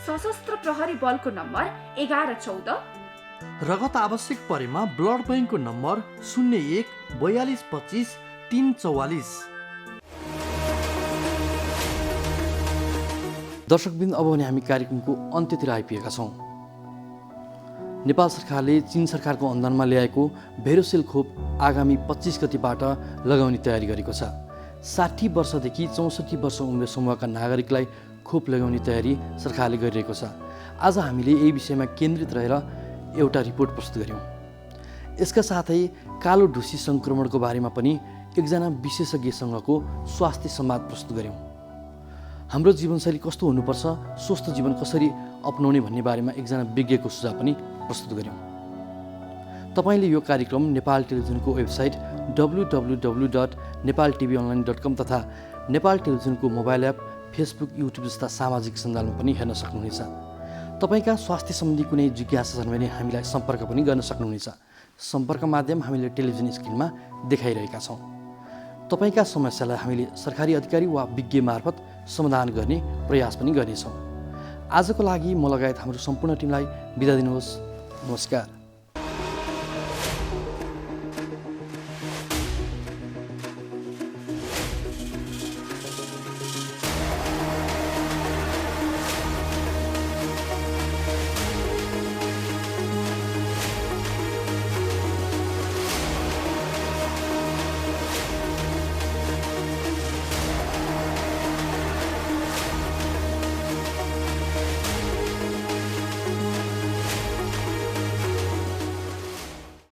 सशस्त्र प्रहरी बलको नम्बर 1114। रगत आवश्यक परेमा ब्लड बैंकको नम्बर 01 42 25 344। दर्शकबिन, अब भने हामी कार्यक्रमको अन्त्यतिर आइपुगेका छौँ। नेपाल सरकारले चीन सरकारको अनुदानमा ल्याएको भेरोसेल खोप आगामी 25 गतिबाट लगाउने तयारी गरेको छ। 60 वर्षदेखि 64 वर्ष उमेर समूहका नागरिकलाई खोप लगाउने तयारी सरकारले गरिरहेको छ। आज हामीले यही विषयमा केन्द्रित रहेर एउटा रिपोर्ट प्रस्तुत गर्यौँ। यसका साथै कालो ढुसी सङ्क्रमणको बारेमा पनि एकजना विशेषज्ञसँगको स्वास्थ्य संवाद प्रस्तुत गर्यौँ। हाम्रो जीवनशैली कस्तो हुनुपर्छ, स्वस्थ जीवन कसरी अपनाउने भन्ने बारेमा एकजना विज्ञको सुझाव पनि प्रस्तुत गर्यौँ। तपाईँले यो कार्यक्रम नेपाल टेलिभिजनको वेबसाइट www.nepaltvonline.com तथा नेपाल टेलिभिजनको मोबाइल एप, फेसबुक, युट्युब जस्ता सामाजिक सञ्जालमा पनि हेर्न सक्नुहुनेछ। तपाईँका स्वास्थ्य सम्बन्धी कुनै जिज्ञासा छन् भने हामीलाई सम्पर्क पनि गर्न सक्नुहुनेछ। सम्पर्क माध्यम हामीले टेलिभिजन स्क्रिनमा देखाइरहेका छौँ। तपाईँका समस्यालाई हामीले सरकारी अधिकारी वा विज्ञ मार्फत समाधान गर्ने प्रयास पनि गर्नेछौँ। आजको लागि म लगायत हाम्रो सम्पूर्ण टिमलाई बिदा दिनुहोस्। नमस्कार।